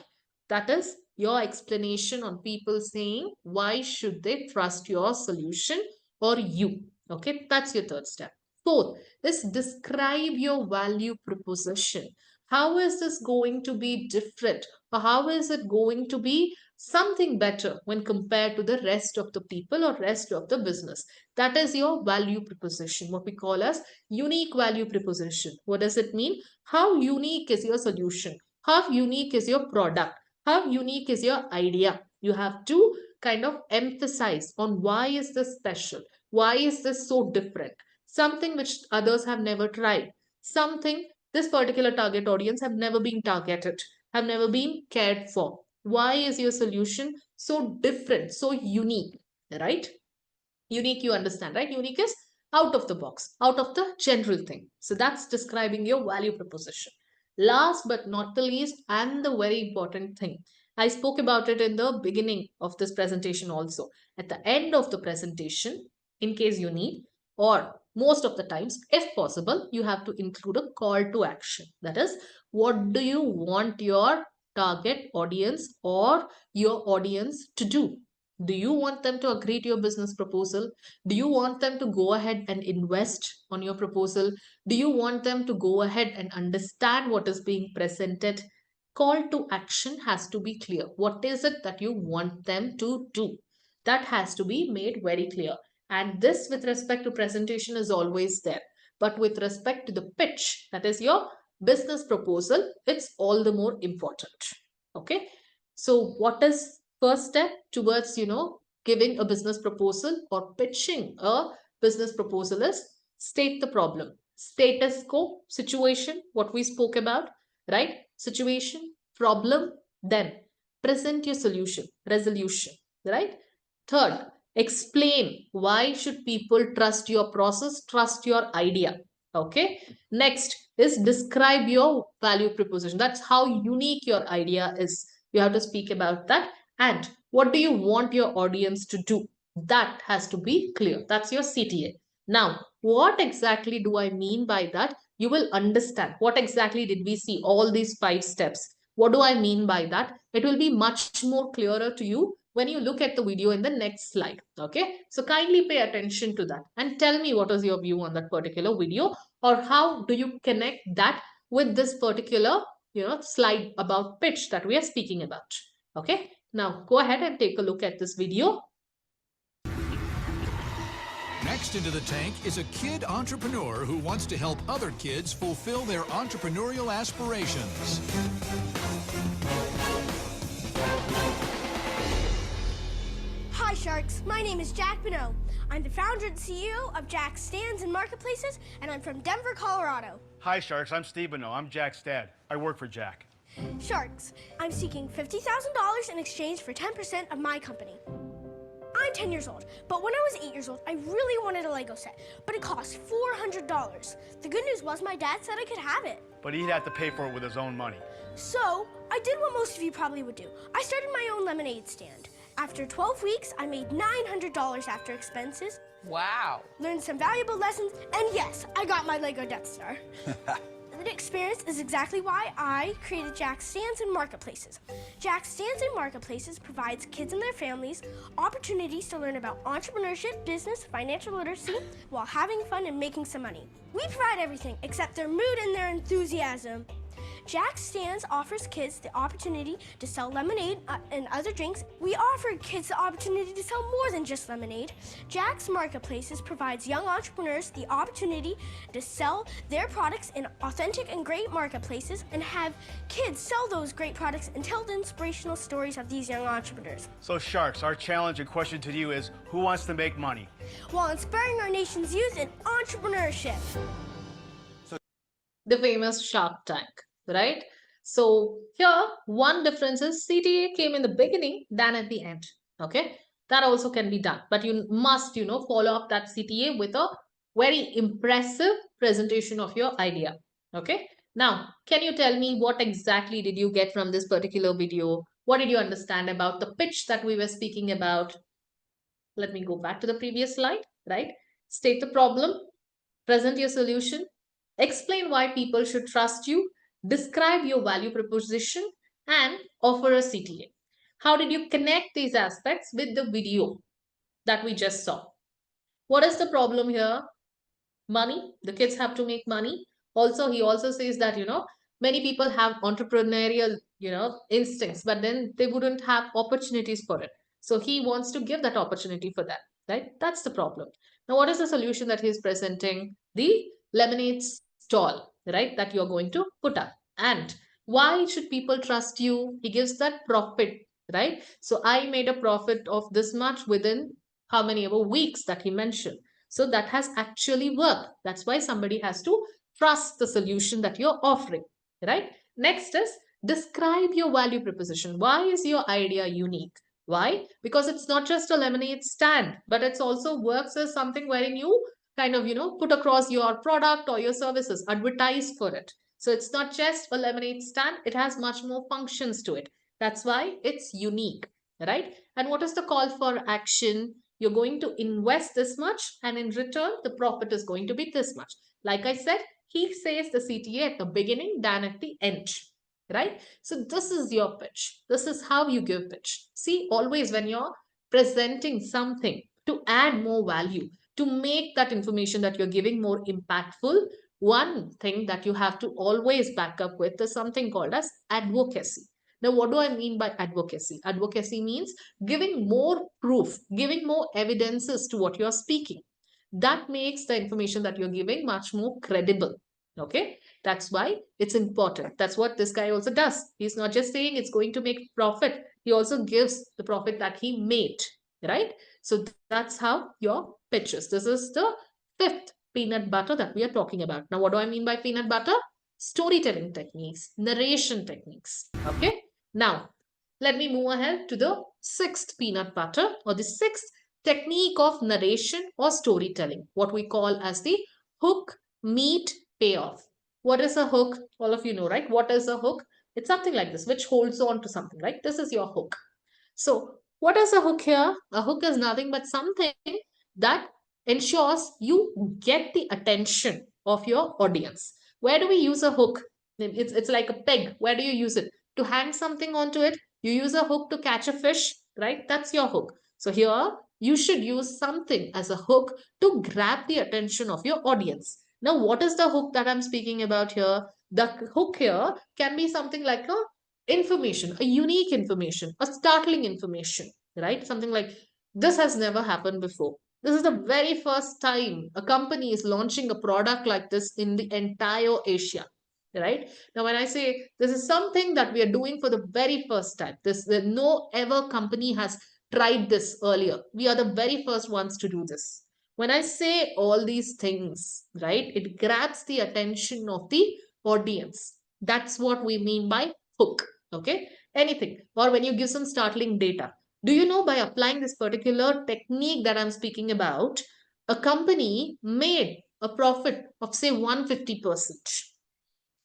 That is your explanation on people saying, why should they trust your solution or you? Okay, that's your third step. Fourth is describe your value proposition. How is this going to be different? Or how is it going to be something better when compared to the rest of the people or rest of the business? That is your value proposition, what we call as unique value proposition. What does it mean? How unique is your solution? How unique is your product? How unique is your idea? You have to kind of emphasize on why is this special? Why is this so different? Something which others have never tried. Something this particular target audience have never been targeted, have never been cared for. Why is your solution so different, so unique, right? Unique, you understand, right? Unique is out of the box, out of the general thing. So that's describing your value proposition. Last but not the least, and the very important thing, I spoke about it in the beginning of this presentation also. At the end of the presentation, in case you need, or most of the times, if possible, you have to include a call to action. That is, what do you want your target audience or your audience to do? Do you want them to agree to your business proposal? Do you want them to go ahead and invest on your proposal? Do you want them to go ahead and understand what is being presented? Call to action has to be clear. What is it that you want them to do? That has to be made very clear. And this, with respect to presentation, is always there. But with respect to the pitch, that is your business proposal, it's all the more important. Okay. So, what is first step towards, giving a business proposal or pitching a business proposal is state the problem. Status quo, situation, what we spoke about, right? Situation, problem, then present your solution, resolution. right? Third, explain why should people trust your process, trust your idea. Okay. Next is describe your value proposition. That's how unique your idea is. You have to speak about that. And what do you want your audience to do? That has to be clear. That's your CTA. Now, what exactly do I mean by that? You will understand what exactly did we see, all these 5 steps. What do I mean by that? It will be much more clearer to you when you look at the video in the next slide. Okay, so kindly pay attention to that and tell me what is your view on that particular video, or how do you connect that with this particular slide about pitch that we are speaking about. Okay, now go ahead and take a look at this video. Next into the tank is a kid entrepreneur who wants to help other kids fulfill their entrepreneurial aspirations. Hi Sharks, my name is Jack Bonneau. I'm the founder and CEO of Jack Stands and Marketplaces, and I'm from Denver, Colorado. Hi Sharks, I'm Steve Bonneau. I'm Jack's dad. I work for Jack. Sharks, I'm seeking $50,000 in exchange for 10% of my company. I'm 10 years old, but when I was 8 years old, I really wanted a Lego set, but it cost $400. The good news was my dad said I could have it. But he'd have to pay for it with his own money. So, I did what most of you probably would do. I started my own lemonade stand. After 12 weeks, I made $900 after expenses. Wow. Learned some valuable lessons, and yes, I got my Lego Death Star. That experience is exactly why I created Jack Stands and Marketplaces. Jack Stands and Marketplaces provides kids and their families opportunities to learn about entrepreneurship, business, financial literacy, while having fun and making some money. We provide everything except their mood and their enthusiasm. Jack Stands offers kids the opportunity to sell lemonade and other drinks. We offer kids the opportunity to sell more than just lemonade. Jack's Marketplaces provides young entrepreneurs the opportunity to sell their products in authentic and great marketplaces and have kids sell those great products and tell the inspirational stories of these young entrepreneurs. So Sharks, our challenge and question to you is, who wants to make money? While inspiring our nation's youth in entrepreneurship. The famous Shark Tank, right? So here, one difference is CTA came in the beginning than at the end. Okay, that also can be done, but you must, follow up that CTA with a very impressive presentation of your idea. Okay, now can you tell me what exactly did you get from this particular video? What did you understand about the pitch that we were speaking about? Let me go back to the previous slide, right? State the problem, present your solution, explain why people should trust you, describe your value proposition, and offer a CTA. How did you connect these aspects with the video that we just saw? What is the problem here? Money. The kids have to make money. Also, he also says that, many people have entrepreneurial, instincts, but then they wouldn't have opportunities for it. So he wants to give that opportunity for that, right? That's the problem. Now, what is the solution that he's presenting? The lemonade stall, right, that you're going to put up. And why should people trust you? He gives that profit, right? So I made a profit of this much within how many ever weeks that he mentioned. So that has actually worked. That's why somebody has to trust the solution that you're offering, right? Next is describe your value proposition. Why is your idea unique? Why? Because it's not just a lemonade stand, but it also works as something wherein you kind of, put across your product or your services, advertise for it. So it's not just a lemonade stand, it has much more functions to it. That's why it's unique, right? And what is the call for action? You're going to invest this much, and in return, the profit is going to be this much. Like I said, he says the CTA at the beginning than at the end, right? So this is your pitch. This is how you give pitch. See, always when you're presenting something to add more value, to make that information that you're giving more impactful, one thing that you have to always back up with is something called as advocacy. Now, what do I mean by advocacy? Advocacy means giving more proof, giving more evidences to what you're speaking. That makes the information that you're giving much more credible. Okay, that's why it's important. That's what this guy also does. He's not just saying it's going to make profit, he also gives the profit that he made, right? So that's how your pitch is. This is the 5th peanut butter that we are talking about. Now, what do I mean by peanut butter? Storytelling techniques, narration techniques. Okay. Now, Let me move ahead to the sixth peanut butter, or the sixth technique of narration or storytelling, what we call as the hook, meet, payoff. What is a hook? All of you know, right? What is a hook? It's something like this, which holds on to something, right? This is your hook. So, what is a hook here? A hook is nothing but something that ensures you get the attention of your audience. Where do we use a hook? It's like a peg. Where do you use it? To hang something onto it. You use a hook to catch a fish, right? That's your hook. So here you should use something as a hook to grab the attention of your audience. Now, what is the hook that I'm speaking about here? The hook here can be something like a information, a unique information, a startling information, right? Something like this has never happened before. This is the very first time a company is launching a product like this in the entire Asia, right? Now, when I say this is something that we are doing for the very first time, no ever company has tried this earlier. We are the very first ones to do this. When I say all these things, right, it grabs the attention of the audience. That's what we mean by hook. Okay, anything. Or when you give some startling data, do you know, by applying this particular technique that I'm speaking about, a company made a profit of say 150%.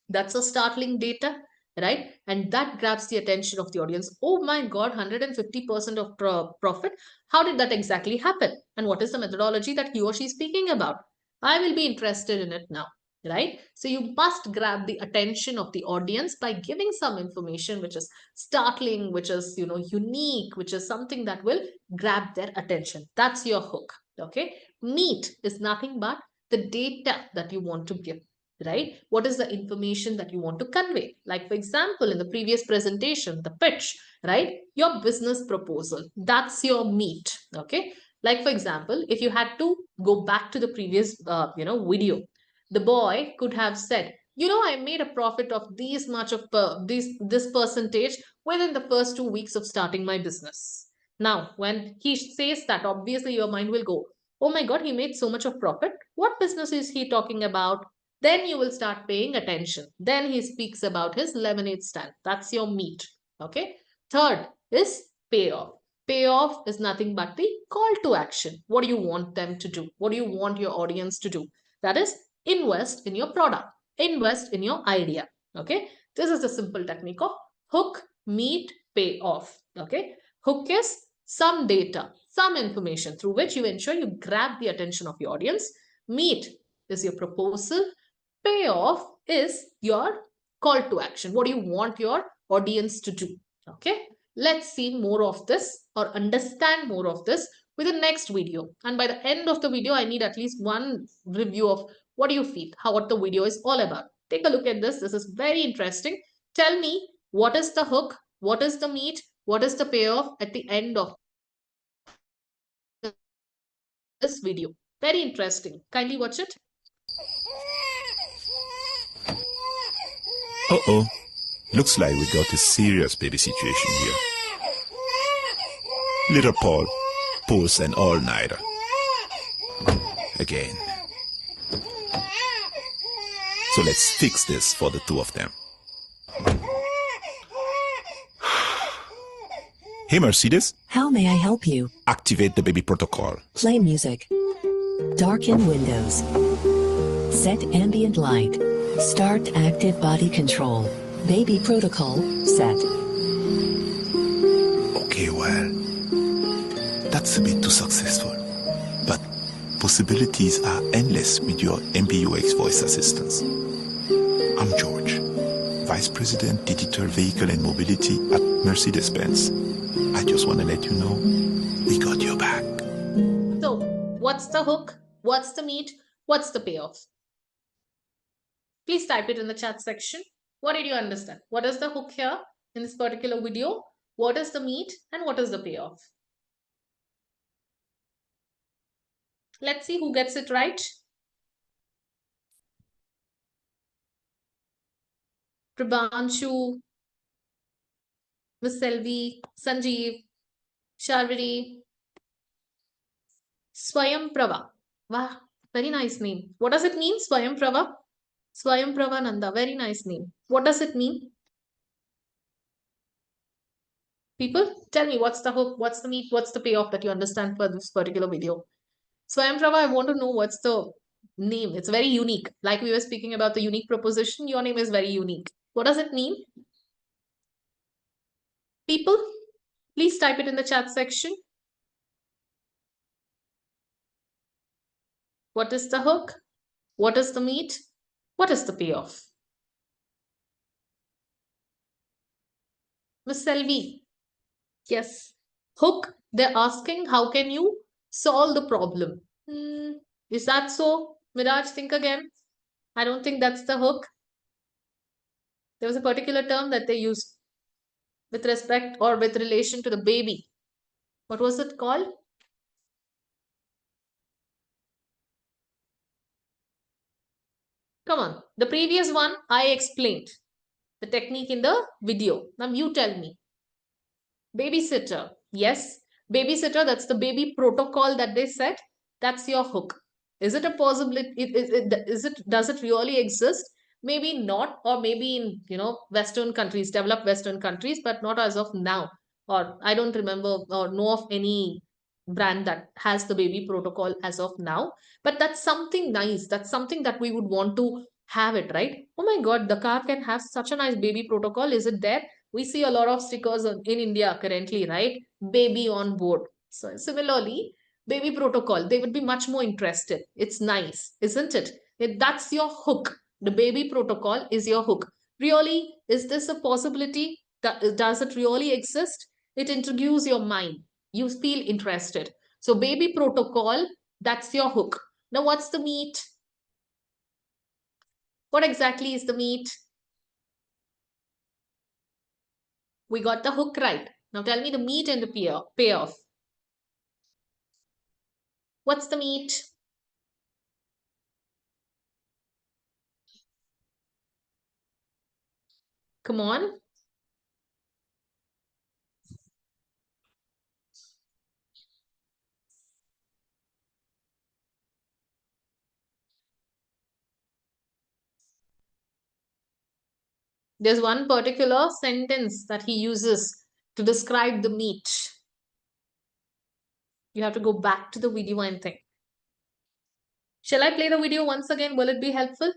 That's a startling data, right? And that grabs the attention of the audience. Oh my God, 150% of profit. How did that exactly happen? And what is the methodology that he or she is speaking about? I will be interested in it now, right? So you must grab the attention of the audience by giving some information which is startling, which is, unique, which is something that will grab their attention. That's your hook. Okay. Meat is nothing but the data that you want to give, right? What is the information that you want to convey? Like, for example, in the previous presentation, the pitch, right? Your business proposal, that's your meat. Okay. Like, for example, if you had to go back to the previous, video, the boy could have said, I made a profit of these much of this percentage within the first 2 weeks of starting my business. Now, when he says that, obviously your mind will go, oh my God, he made so much of profit. What business is he talking about? Then you will start paying attention. Then he speaks about his lemonade stand. That's your meat. Okay. Third is payoff. Payoff is nothing but the call to action. What do you want them to do? What do you want your audience to do? That is, invest in your product, invest in your idea. Okay. This is the simple technique of hook, meet, pay off. Okay. Hook is some data, some information through which you ensure you grab the attention of your audience. Meet is your proposal. Payoff is your call to action. What do you want your audience to do? Okay. Let's see more of this, or understand more of this with the next video. And by the end of the video, I need at least one review of what do you feel, what the video is all about. Take a look at this. This is very interesting. Tell me, what is the hook? What is the meat? What is the payoff at the end of this video? Very interesting. Kindly watch it. Uh-oh. Looks like we got a serious baby situation here. Little Paul pulls an all-nighter. Again. So let's fix this for the two of them. Hey, Mercedes. How may I help you? Activate the baby protocol. Play music. Darken windows. Set ambient light. Start active body control. Baby protocol set. Okay, well, that's a bit too successful. But possibilities are endless with your MBUX voice assistants. I'm George, Vice President Digital Vehicle and Mobility at Mercedes-Benz. I just want to let you know, we got your back. So, what's the hook? What's the meat? What's the payoff? Please type it in the chat section. What did you understand? What is the hook here in this particular video? What is the meat and what is the payoff? Let's see who gets it right. Prabhanshu, Miss Selvi, Sanjeev, Sharvari, Swayam Prava. Wow, very nice name. What does it mean, Swayam Prava? Swayam Pravananda, very nice name. What does it mean? People, tell me what's the hook, what's the meat, what's the payoff that you understand for this particular video. Swayamprabha, I want to know what's the name. It's very unique. Like we were speaking about the unique proposition, your name is very unique. What does it mean? People, please type it in the chat section. What is the hook? What is the meat? What is the payoff? Miss Selvi, yes. Hook, they're asking how can you solve the problem? Is that so? Miraj, think again. I don't think that's the hook. There was a particular term that they used with respect or with relation to the baby. What was it called? Come on. The previous one, I explained the technique in the video. Now you tell me. Babysitter. Yes. Babysitter, that's the baby protocol that they set. That's your hook. Is it a possibility? Does it really exist? Maybe not, or maybe in, Western countries, developed Western countries, but not as of now. Or I don't remember or know of any brand that has the baby protocol as of now. But that's something nice. That's something that we would want to have it, right? Oh my God, the car can have such a nice baby protocol. Is it there? We see a lot of stickers in India currently, right? Baby on board. So similarly, baby protocol, they would be much more interested. It's nice, isn't it? That's your hook. The baby protocol is your hook. Really, is this a possibility? Does it really exist? It introduces your mind. You feel interested. So baby protocol, that's your hook. Now what's the meat? What exactly is the meat? We got the hook right. Now tell me the meat and the payoff. What's the meat? Come on. There's one particular sentence that he uses to describe the meat. You have to go back to the video and think. Shall I play the video once again? Will it be helpful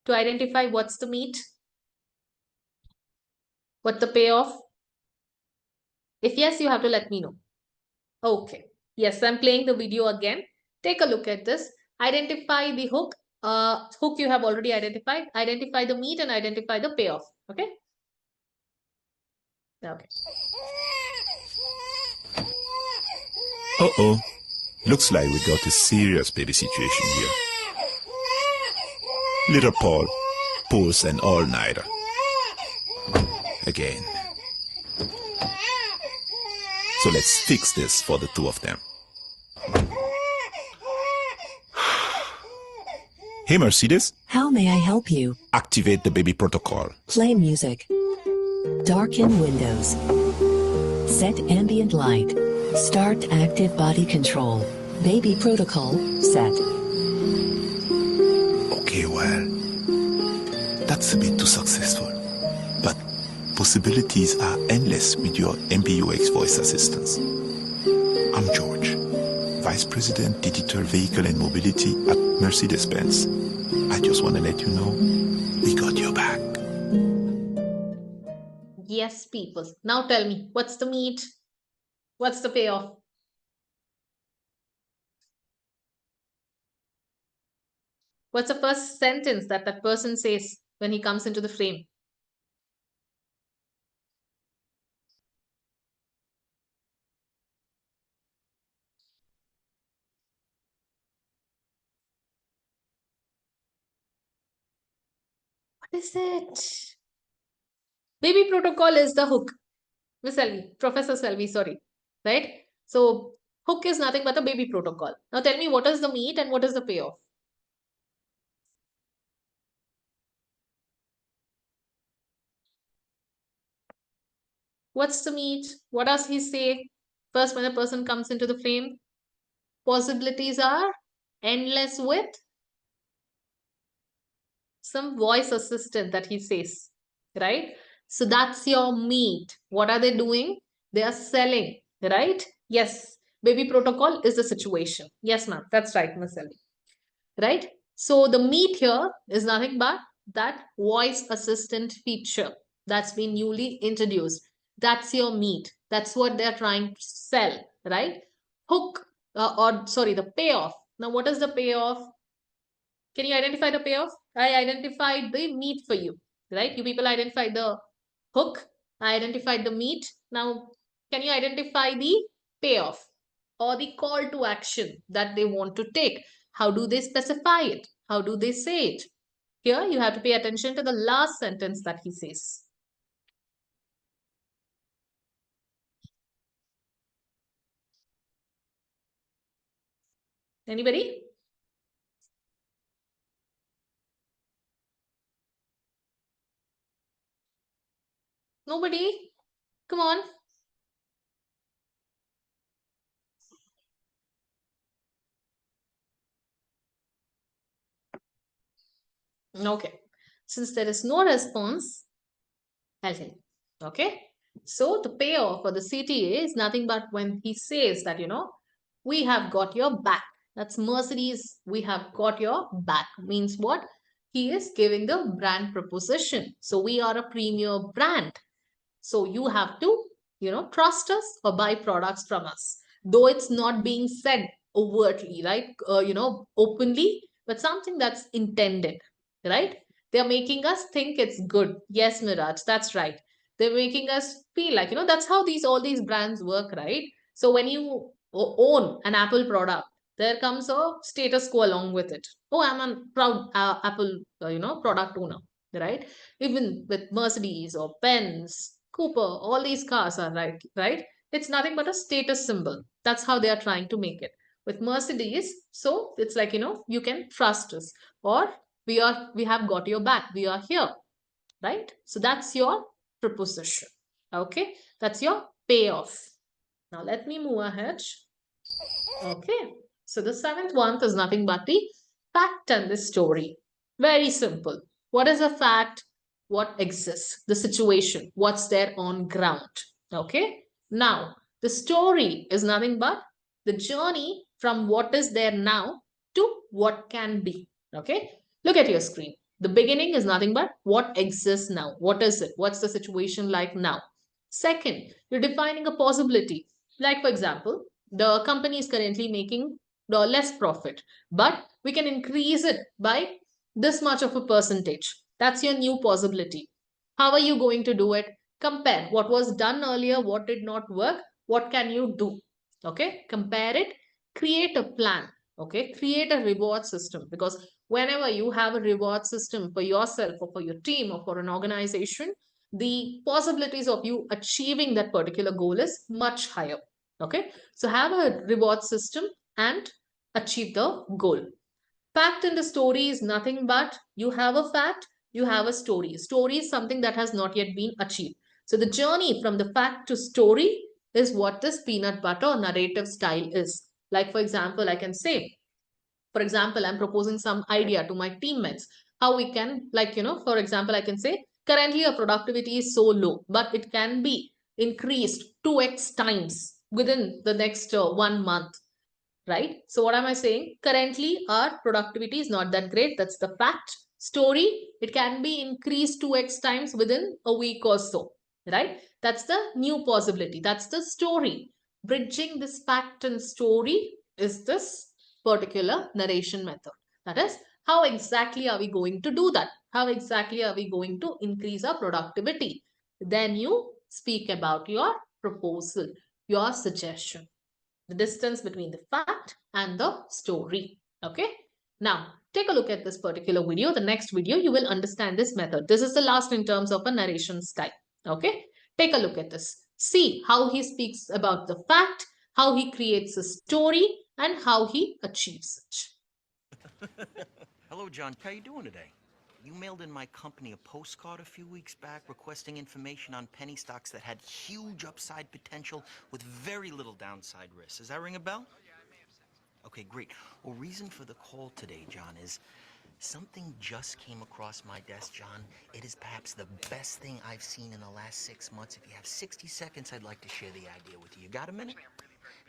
to identify what's the meat? What the payoff? If yes, you have to let me know. Okay. Yes, I'm playing the video again. Take a look at this. Identify the hook. Hook you have already identified. Identify the meat and identify the payoff. Okay? Okay. Uh-oh. Looks like we got a serious baby situation here. Little Paul pulls an all-nighter. Again. So let's fix this for the two of them. Hey, Mercedes. How may I help you? Activate the baby protocol. Play music. Darken windows. Set ambient light. Start active body control. Baby protocol set. Okay, well, that's a bit too successful. But possibilities are endless with your MBUX voice assistants. I'm George, Vice President Digital Vehicle and Mobility at Mercedes-Benz. I just want to let you know, we got your back. Yes, people. Now tell me, what's the meat? What's the payoff? What's the first sentence that that person says when he comes into the frame? What is it? Baby protocol is the hook. Miss Selvi, Professor Selvi, sorry. Right? So hook is nothing but a baby protocol. Now tell me what is the meat and what is the payoff? What's the meat? What does he say? First, when a person comes into the frame, possibilities are endless with some voice assistant that he says, right? So that's your meat. What are they doing? They are selling, right? Yes. Baby protocol is the situation. Yes, ma'am. That's right, Miss Ellie. Right? So the meat here is nothing but that voice assistant feature that's been newly introduced. That's your meat. That's what they're trying to sell, right? Hook, or sorry, the payoff. Now, what is the payoff? Can you identify the payoff? I identified the meat for you, right? You people identified the hook. I identified the meat. Now, can you identify the payoff or the call to action that they want to take? How do they specify it? How do they say it? Here, you have to pay attention to the last sentence that he says. Anybody? Nobody? Come on. Okay. Since there is no response, I'll tell you. Okay. So the payoff for the CTA is nothing but when he says that, we have got your back. That's Mercedes, we have got your back. Means what? He is giving the brand proposition. So we are a premier brand. So you have to, trust us or buy products from us. Though it's not being said overtly, right? Openly, but something that's intended, right? They're making us think it's good. Yes, Miraj, that's right. They're making us feel like, that's how all these brands work, right? So when you own an Apple product, there comes a status quo along with it. Oh, I'm a proud Apple, product owner, right? Even with Mercedes or Benz, Cooper, all these cars are right? It's nothing but a status symbol. That's how they are trying to make it. With Mercedes, so it's like, you can trust us, or we have got your back. We are here, right? So that's your proposition. Okay, that's your payoff. Now let me move ahead. Okay, so the seventh one is nothing but the fact and the story. Very simple. What is a fact? What exists? The situation. What's there on ground? Okay, now the story is nothing but the journey from what is there now to what can be. Okay, look at your screen. The beginning is nothing but what exists now. What is it? What's the situation like now? Second, you're defining a possibility. Like, for example, the company is currently making the less profit, but we can increase it by this much of a percentage. That's your new possibility. How are you going to do it? Compare what was done earlier, what did not work, what can you do? Okay, compare it, create a plan. Okay, create a reward system, because whenever you have a reward system for yourself or for your team or for an organization, the possibilities of you achieving that particular goal is much higher. Okay, so have a reward system and achieve the goal. Fact in the story is nothing but you have a fact, you have a story. Story is something that has not yet been achieved. So the journey from the fact to story is what this peanut butter narrative style is. Like, for example, I can say, for example, I'm proposing some idea to my teammates, how we can, like, for example, I can say, currently our productivity is so low, but it can be increased 2x times within the next 1 month, right? So what am I saying? Currently, our productivity is not that great. That's the fact. Story, it can be increased 2x times within a week or so, right? That's the new possibility. That's the story. Bridging this fact and story is this particular narration method. That is, how exactly are we going to do that? How exactly are we going to increase our productivity? Then you speak about your proposal, your suggestion, the distance between the fact and the story. Okay, now take a look at this particular video. The next video you will understand this method. This is the last in terms of a narration style. Okay, take a look at this. See how he speaks about the fact, how he creates a story, and how he achieves it. Hello, John. How you doing today? You mailed in my company a postcard a few weeks back requesting information on penny stocks that had huge upside potential with very little downside risk. Does that ring a bell? Okay, great. Well, reason for the call today, John, is Something just came across my desk, John. It is perhaps the best thing I've seen in the last 6 months. If you have 60 seconds, I'd like to share the idea with you. You got a minute?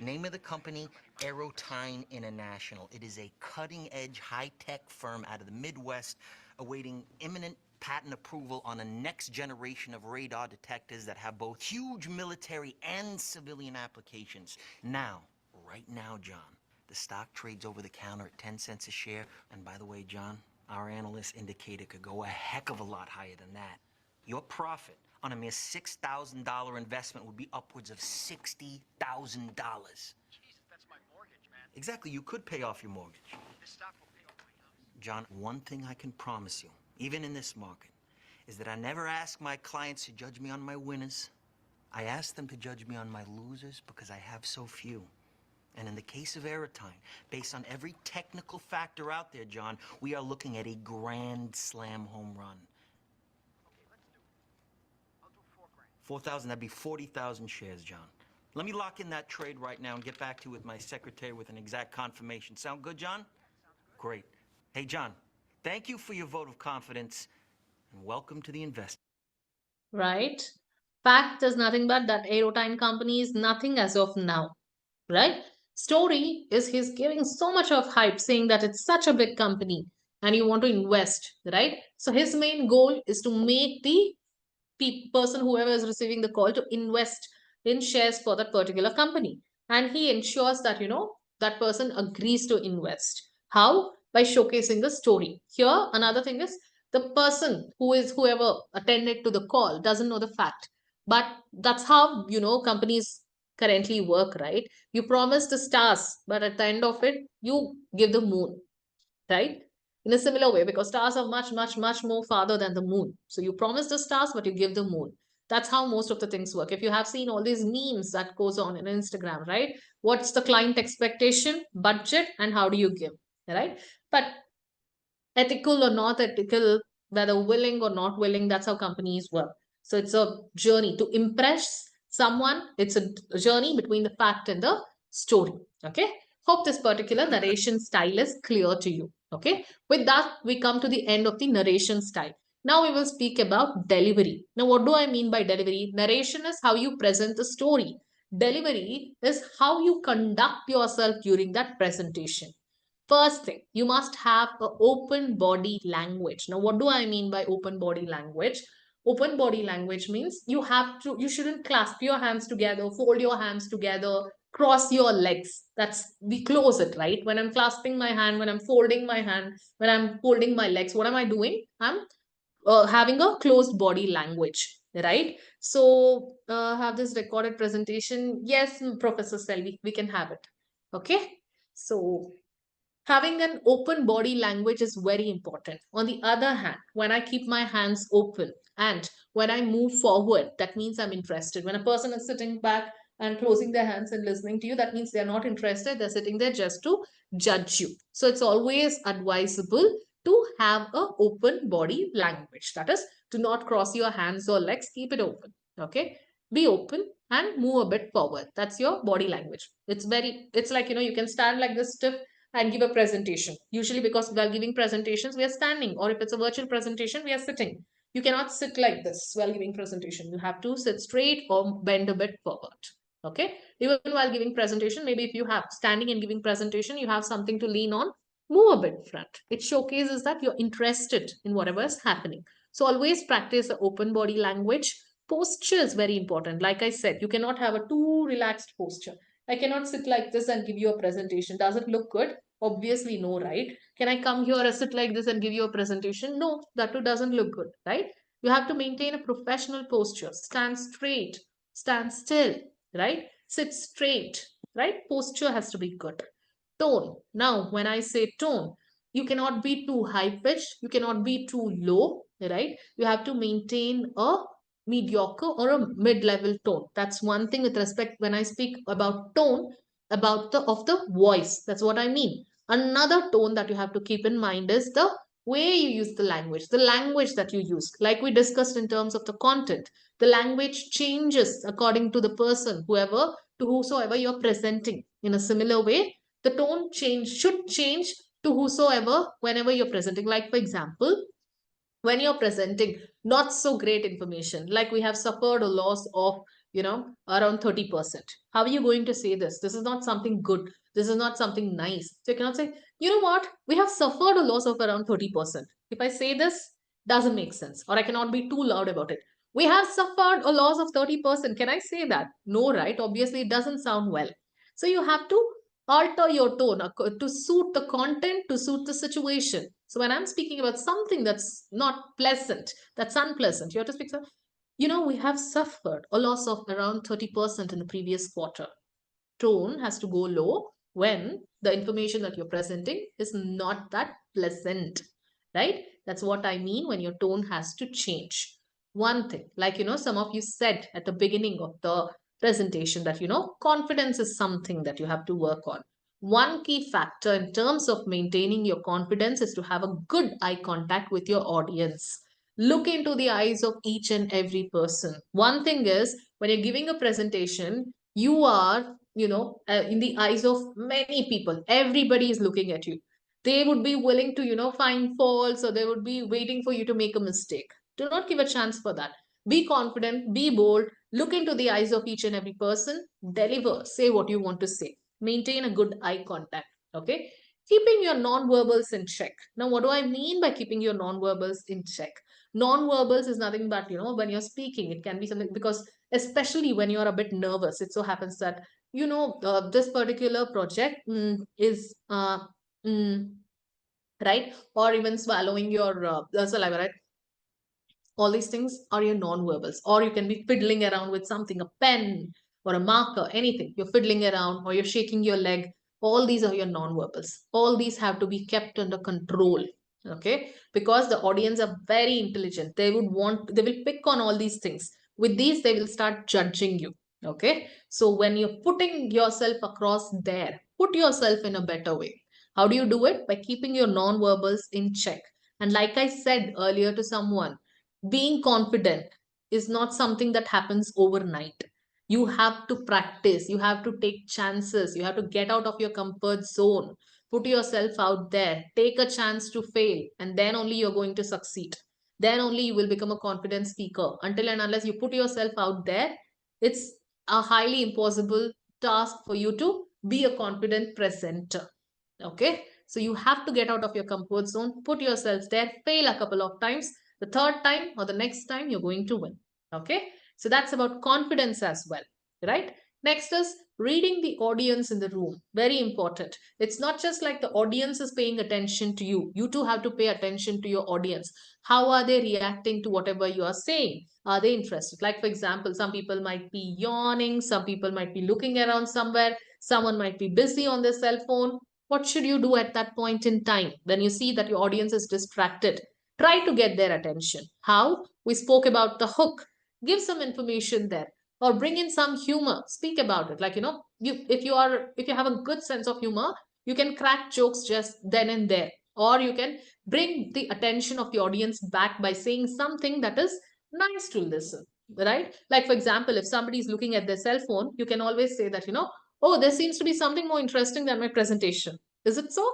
Name of the company, Aerotine International. It is a cutting-edge, high-tech firm out of the Midwest awaiting imminent patent approval on a next generation of radar detectors that have both huge military and civilian applications. Now, right now, John, the stock trades over the counter at 10 cents a share. And by the way, John, our analysts indicate it could go a heck of a lot higher than that. Your profit on a mere $6,000 investment would be upwards of $60,000. Jesus, that's my mortgage, man. Exactly, you could pay off your mortgage. This stock will pay off my house. John, one thing I can promise you, even in this market, is that I never ask my clients to judge me on my winners. I ask them to judge me on my losers because I have so few. And in the case of Aerotine, based on every technical factor out there, John, we are looking at a grand slam home run. Okay, let's do it. I'll do $4,000. 4,000, that'd be 40,000 shares, John. Let me lock in that trade right now and get back to you with my secretary with an exact confirmation. Sound good, John? Great. Hey, John, thank you for your vote of confidence, and welcome to the investment. Right? Fact is nothing but that Aerotime company is nothing as of now. Right? Story is he's giving so much of hype saying that it's such a big company and you want to invest, right? So his main goal is to make the person, whoever is receiving the call, to invest in shares for that particular company. And he ensures that, that person agrees to invest. How? By showcasing the story. Here, another thing is the person whoever attended to the call doesn't know the fact. But that's how, companies currently work, right? You promise the stars, but at the end of it, you give the moon, right? In a similar way, because stars are much, much, much more farther than the moon. So you promise the stars, but you give the moon. That's how most of the things work. If you have seen all these memes that goes on in Instagram, right? What's the client expectation, budget, and how do you give, right? But ethical or not ethical, whether willing or not willing, that's how companies work. So it's a journey to impress someone. It's a journey between the fact and the story. Okay. Hope this particular narration style is clear to you. Okay. With that, we come to the end of the narration style. Now we will speak about delivery. Now, what do I mean by delivery? Narration is how you present the story. Delivery is how you conduct yourself during that presentation. First thing, you must have an open body language. Now, what do I mean by open body language? Open body language means you shouldn't clasp your hands together, fold your hands together, cross your legs. We close it, right? When I'm clasping my hand, when I'm folding my hand, when I'm folding my legs, what am I doing? I'm having a closed body language, right? So, have this recorded presentation. Yes, Professor Selvi, we can have it. Okay. So, having an open body language is very important. On the other hand, when I keep my hands open and when I move forward, that means I'm interested. When a person is sitting back and closing their hands and listening to you, that means they're not interested. They're sitting there just to judge you. So it's always advisable to have a open body language. That is, do not cross your hands or legs, keep it open. Okay. Be open and move a bit forward. That's your body language. It's like, you can stand like this stiff and give a presentation. Usually, because while giving presentations, we are standing, or if it's a virtual presentation, we are sitting. You cannot sit like this while giving presentation. You have to sit straight or bend a bit forward. Okay. Even while giving presentation, maybe if you have standing and giving presentation, you have something to lean on, move a bit front. It showcases that you're interested in whatever is happening. So always practice the open body language. Posture is very important. Like I said, you cannot have a too relaxed posture. I cannot sit like this and give you a presentation. Does it look good? Obviously, no, right? Can I come here and sit like this and give you a presentation? No, that too doesn't look good, right? You have to maintain a professional posture. Stand straight, stand still, right? Sit straight, right? Posture has to be good. Tone. Now, when I say tone, you cannot be too high pitched, you cannot be too low, right? You have to maintain a mediocre or a mid-level tone. That's one thing with respect when I speak about tone, about the voice. That's what I mean. Another tone that you have to keep in mind is the way you use the language that you use. Like we discussed in terms of the content, the language changes according to the person, to whosoever you're presenting. In a similar way, the tone should change to whosoever whenever you're presenting. Like, for example, when you're presenting not so great information, like we have suffered a loss of, around 30%. How are you going to say this? This is not something good. This is not something nice. So you cannot say, you know what? We have suffered a loss of around 30%. If I say this, doesn't make sense, or I cannot be too loud about it. We have suffered a loss of 30%. Can I say that? No, right? Obviously, it doesn't sound well. So you have to alter your tone to suit the content, to suit the situation. So when I'm speaking about something that's not pleasant, that's unpleasant, you have to speak. We have suffered a loss of around 30% in the previous quarter. Tone has to go low when the information that you're presenting is not that pleasant, right? That's what I mean when your tone has to change. One thing, like, some of you said at the beginning of the presentation that, confidence is something that you have to work on. One key factor in terms of maintaining your confidence is to have a good eye contact with your audience. Look into the eyes of each and every person. One thing is, when you're giving a presentation, you are, in the eyes of many people. Everybody is looking at you. They would be willing to, find faults, or they would be waiting for you to make a mistake. Do not give a chance for that. Be confident, be bold, look into the eyes of each and every person, deliver, say what you want to say. Maintain a good eye contact. Okay. Keeping your non-verbals in check. Now, what do I mean by keeping your non-verbals in check? Non-verbals is nothing but, when you're speaking, it can be something, because especially when you're a bit nervous, it so happens that, this particular project is mm, right, or even swallowing your saliva, right? All these things are your non-verbals. Or you can be fiddling around with something, a pen or a marker, anything. You're fiddling around, or you're shaking your leg. All these are your non-verbals. All these have to be kept under control. Okay, because the audience are very intelligent. They will pick on all these things. With these, they will start judging you. Okay, so when you're putting yourself across there, put yourself in a better way. How do you do it? By keeping your non-verbals in check. And like I said earlier to someone, being confident is not something that happens overnight. You have to practice, you have to take chances, you have to get out of your comfort zone, put yourself out there, take a chance to fail, and then only you're going to succeed. Then only you will become a confident speaker. Until and unless you put yourself out there, it's a highly impossible task for you to be a confident presenter. Okay, so you have to get out of your comfort zone, put yourselves there, fail a couple of times. The third time or the next time, you're going to win. Okay, so that's about confidence as well, right? Next is reading the audience in the room. Very important. It's not just like the audience is paying attention to you. You too have to pay attention to your audience. How are they reacting to whatever you are saying? Are they interested? Like, for example, some people might be yawning, some people might be looking around somewhere, someone might be busy on their cell phone. What should you do at that point in time when you see that your audience is distracted? Try to get their attention. How? We spoke about the hook. Give some information there, or bring in some humor. Speak about it. Like, if you have a good sense of humor, you can crack jokes just then and there, or you can bring the attention of the audience back by saying something that is nice to listen, right? Like, for example, if somebody is looking at their cell phone, you can always say that, oh, there seems to be something more interesting than my presentation. Is it so?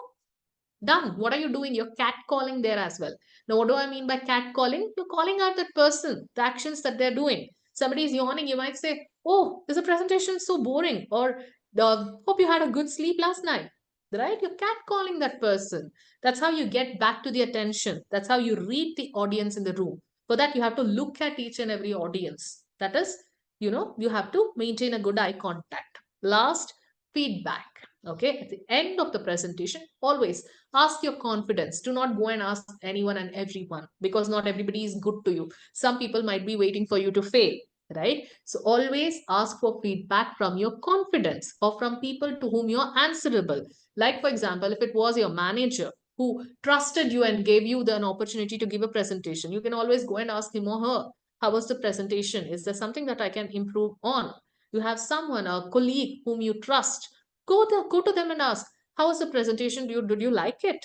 Done. What are you doing? You're catcalling there as well. Now, what do I mean by catcalling? You're calling out that person, the actions that they're doing. Somebody is yawning, you might say, oh, is the presentation so boring? Or, hope you had a good sleep last night. Right? You're catcalling that person. That's how you get back to the attention. That's how you read the audience in the room. For that, you have to look at each and every audience. That is, you have to maintain a good eye contact. Last, feedback. Okay, at the end of the presentation, always ask your confidence. Do not go and ask anyone and everyone, because not everybody is good to you. Some people might be waiting for you to fail, right? So always ask for feedback from your confidence, or from people to whom you're answerable. Like, for example, if it was your manager who trusted you and gave you an opportunity to give a presentation, you can always go and ask him or her, how was the presentation? Is there something that I can improve on? You have someone, a colleague whom you trust, go to them and ask, how was the presentation? Did you like it?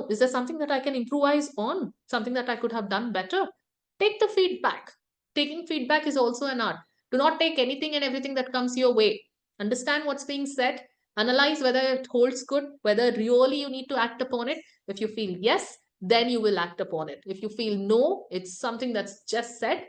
Is there something that I can improvise on, something that I could have done better? Take the feedback. Taking feedback is also an art. Do not take anything and everything that comes your way. Understand what's being said, Analyze whether it holds good, whether really you need to act upon it. If you feel yes, then you will act upon it. If you feel no, it's something that's just said,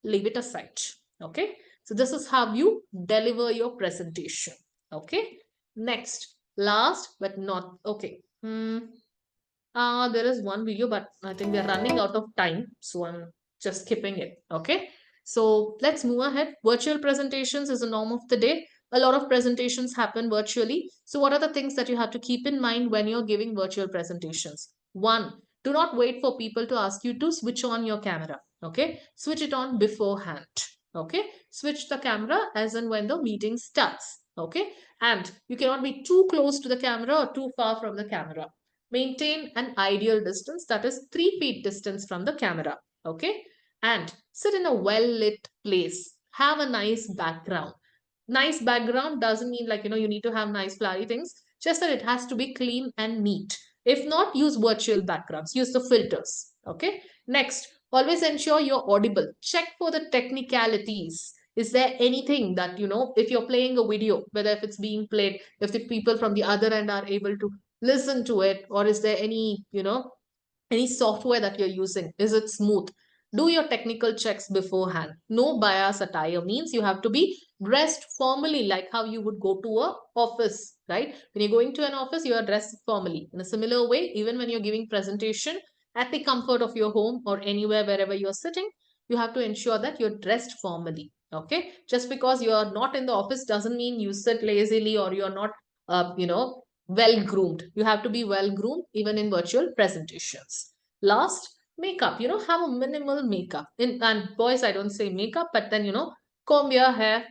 leave it aside. Okay. So this is how you deliver your presentation. Okay. Next, last but not okay. There is one video, but I think we are running out of time, so I'm just skipping it. Okay. So let's move ahead. Virtual presentations is the norm of the day. A lot of presentations happen virtually. So what are the things that you have to keep in mind when you're giving virtual presentations? One, do not wait for people to ask you to switch on your camera. Okay. Switch it on beforehand. Okay. Switch the camera as and when the meeting starts. Okay. And you cannot be too close to the camera or too far from the camera. Maintain an ideal distance, that is 3 feet distance from the camera. Okay. And sit in a well lit place. Have a nice background. Nice background doesn't mean like, you need to have nice flowery things, just that it has to be clean and neat. If not, use virtual backgrounds, use the filters. Okay. Next, always ensure you're audible. Check for the technicalities. Is there anything that, if you're playing a video, whether if it's being played, if the people from the other end are able to listen to it, or is there any software that you're using, is it smooth? Do your technical checks beforehand. No bias attire means you have to be dressed formally, like how you would go to a office, right? When you're going to an office, you are dressed formally. In a similar way, even when you're giving presentation at the comfort of your home or anywhere wherever you're sitting, you have to ensure that you're dressed formally. Okay. Just because you're not in the office doesn't mean you sit lazily or you're not well groomed. You have to be well groomed even in virtual presentations. Last, makeup. Have a minimal makeup. And boys, I don't say makeup, but then comb your hair,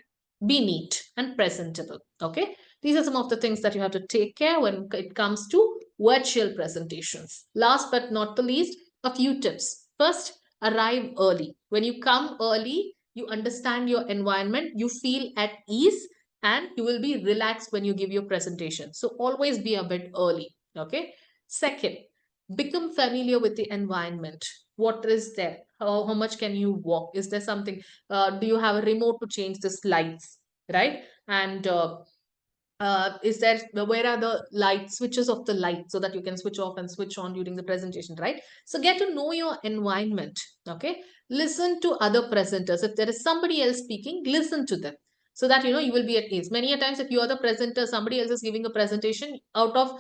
be neat and presentable. Okay, these are some of the things that you have to take care when it comes to virtual presentations. Last but not the least, a few tips. First, arrive early. When you come early, you understand your environment, you feel at ease, and you will be relaxed when you give your presentation. So always be a bit early. Okay. Second, become familiar with the environment. What is there? How much can you walk? Is there something? Do you have a remote to change the slides? Right. And is there, where are the light switches of the light so that you can switch off and switch on during the presentation, right? So get to know your environment. Okay. Listen to other presenters. If there is somebody else speaking, listen to them so that you will be at ease. Many a times if you are the presenter, somebody else is giving a presentation, out of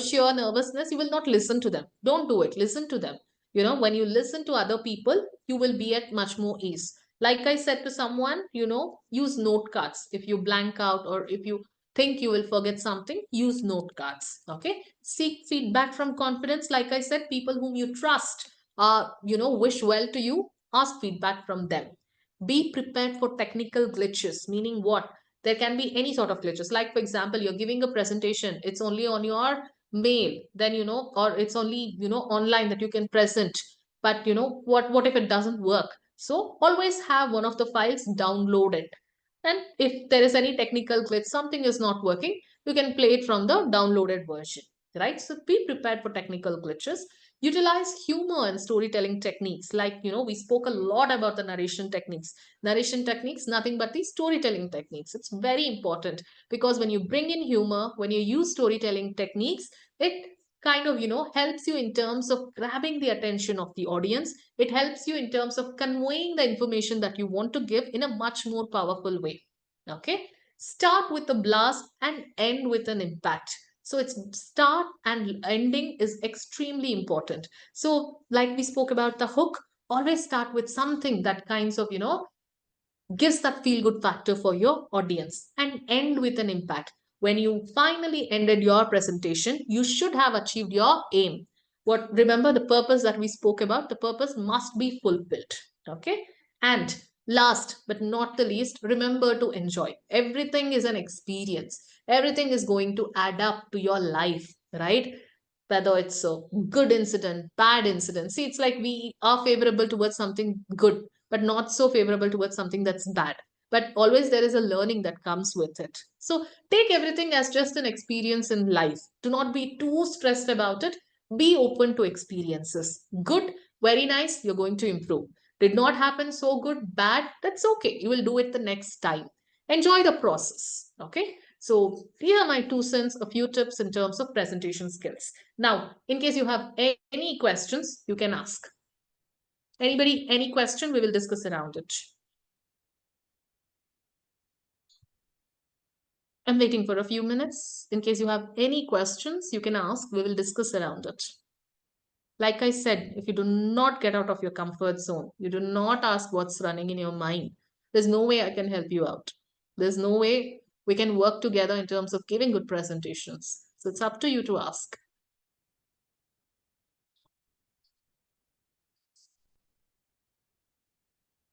sheer nervousness, you will not listen to them. Don't do it. Listen to them. When you listen to other people, you will be at much more ease. Like I said to someone, use note cards. If you blank out or if you think you will forget something, use note cards. Okay. Seek feedback from confidence. Like I said, people whom you trust, wish well to you, ask feedback from them. Be prepared for technical glitches, meaning what? There can be any sort of glitches. Like, for example, you're giving a presentation, it's only on your mail, then, or it's only, online that you can present. But, what if it doesn't work? So always have one of the files downloaded. And if there is any technical glitch, something is not working, you can play it from the downloaded version, right? So be prepared for technical glitches. Utilize humor and storytelling techniques. Like, we spoke a lot about the narration techniques. Narration techniques, nothing but the storytelling techniques. It's very important because when you bring in humor, when you use storytelling techniques, it kind of, helps you in terms of grabbing the attention of the audience. It helps you in terms of conveying the information that you want to give in a much more powerful way. Okay. Start with a blast and end with an impact. So it's start and ending is extremely important. So like we spoke about the hook, always start with something that kinds of, gives that feel good factor for your audience and end with an impact. When you finally ended your presentation, you should have achieved your aim. What, remember the purpose that we spoke about? The purpose must be fulfilled. Okay. And last but not the least, remember to enjoy. Everything is an experience. Everything is going to add up to your life, right? Whether it's a good incident, bad incident. See, it's like we are favorable towards something good, but not so favorable towards something that's bad. But always there is a learning that comes with it. So take everything as just an experience in life. Do not be too stressed about it. Be open to experiences. Good, very nice, you're going to improve. Did not happen so good, bad, that's okay. You will do it the next time. Enjoy the process. Okay. So here are my 2 cents, a few tips in terms of presentation skills. Now, in case you have any questions, you can ask. Anybody, any question, we will discuss around it. I'm waiting for a few minutes. In case you have any questions, you can ask. We will discuss around it. Like I said, if you do not get out of your comfort zone, you do not ask what's running in your mind, there's no way I can help you out. There's no way we can work together in terms of giving good presentations. So it's up to you to ask.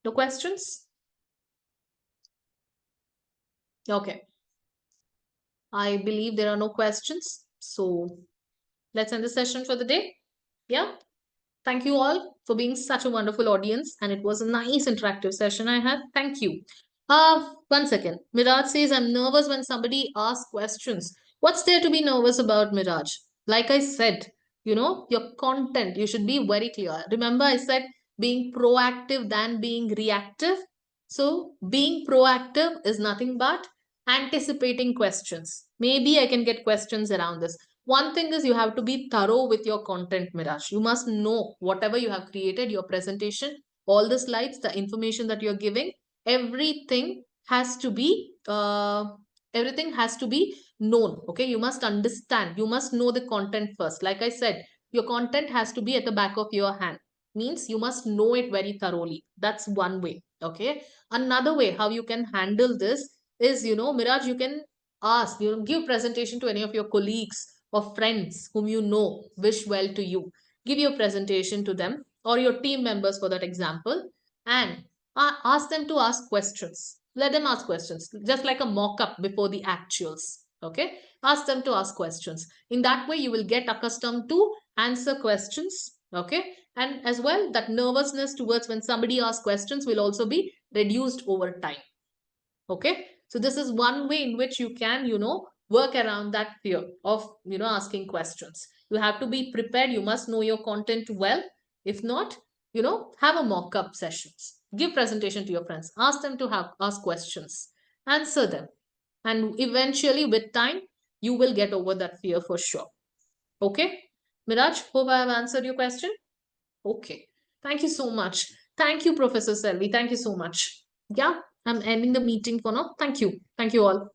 No questions? Okay. I believe there are no questions. So let's end the session for the day. Yeah. Thank you all for being such a wonderful audience. And it was a nice interactive session I had. Thank you. 1 second. Miraj says, I'm nervous when somebody asks questions. What's there to be nervous about, Miraj? Like I said, your content, you should be very clear. Remember, I said being proactive than being reactive. So, being proactive is nothing but anticipating questions. Maybe I can get questions around this. One thing is you have to be thorough with your content, Miraj. You must know whatever you have created, your presentation, all the slides, the information that you're giving, everything has to be known. Okay, you must understand. You must know the content first. Like I said, your content has to be at the back of your hand. Means you must know it very thoroughly. That's one way. Okay. Another way how you can handle this is, Miraj, you can ask, give presentation to any of your colleagues or friends whom you know wish well to you. Give your presentation to them or your team members for that example, and ask them to ask questions. Let them ask questions, just like a mock-up before the actuals. Okay, ask them to ask questions. In that way, you will get accustomed to answer questions. Okay, and as well, that nervousness towards when somebody asks questions will also be reduced over time. Okay, so this is one way in which you can, work around that fear of, asking questions. You have to be prepared. You must know your content well. If not, have a mock-up sessions. Give presentation to your friends. Ask them to ask questions. Answer them. And eventually, with time, you will get over that fear for sure. Okay? Miraj, hope I have answered your question. Okay. Thank you so much. Thank you, Professor Selvi. Thank you so much. Yeah, I'm ending the meeting for now. Thank you. Thank you all.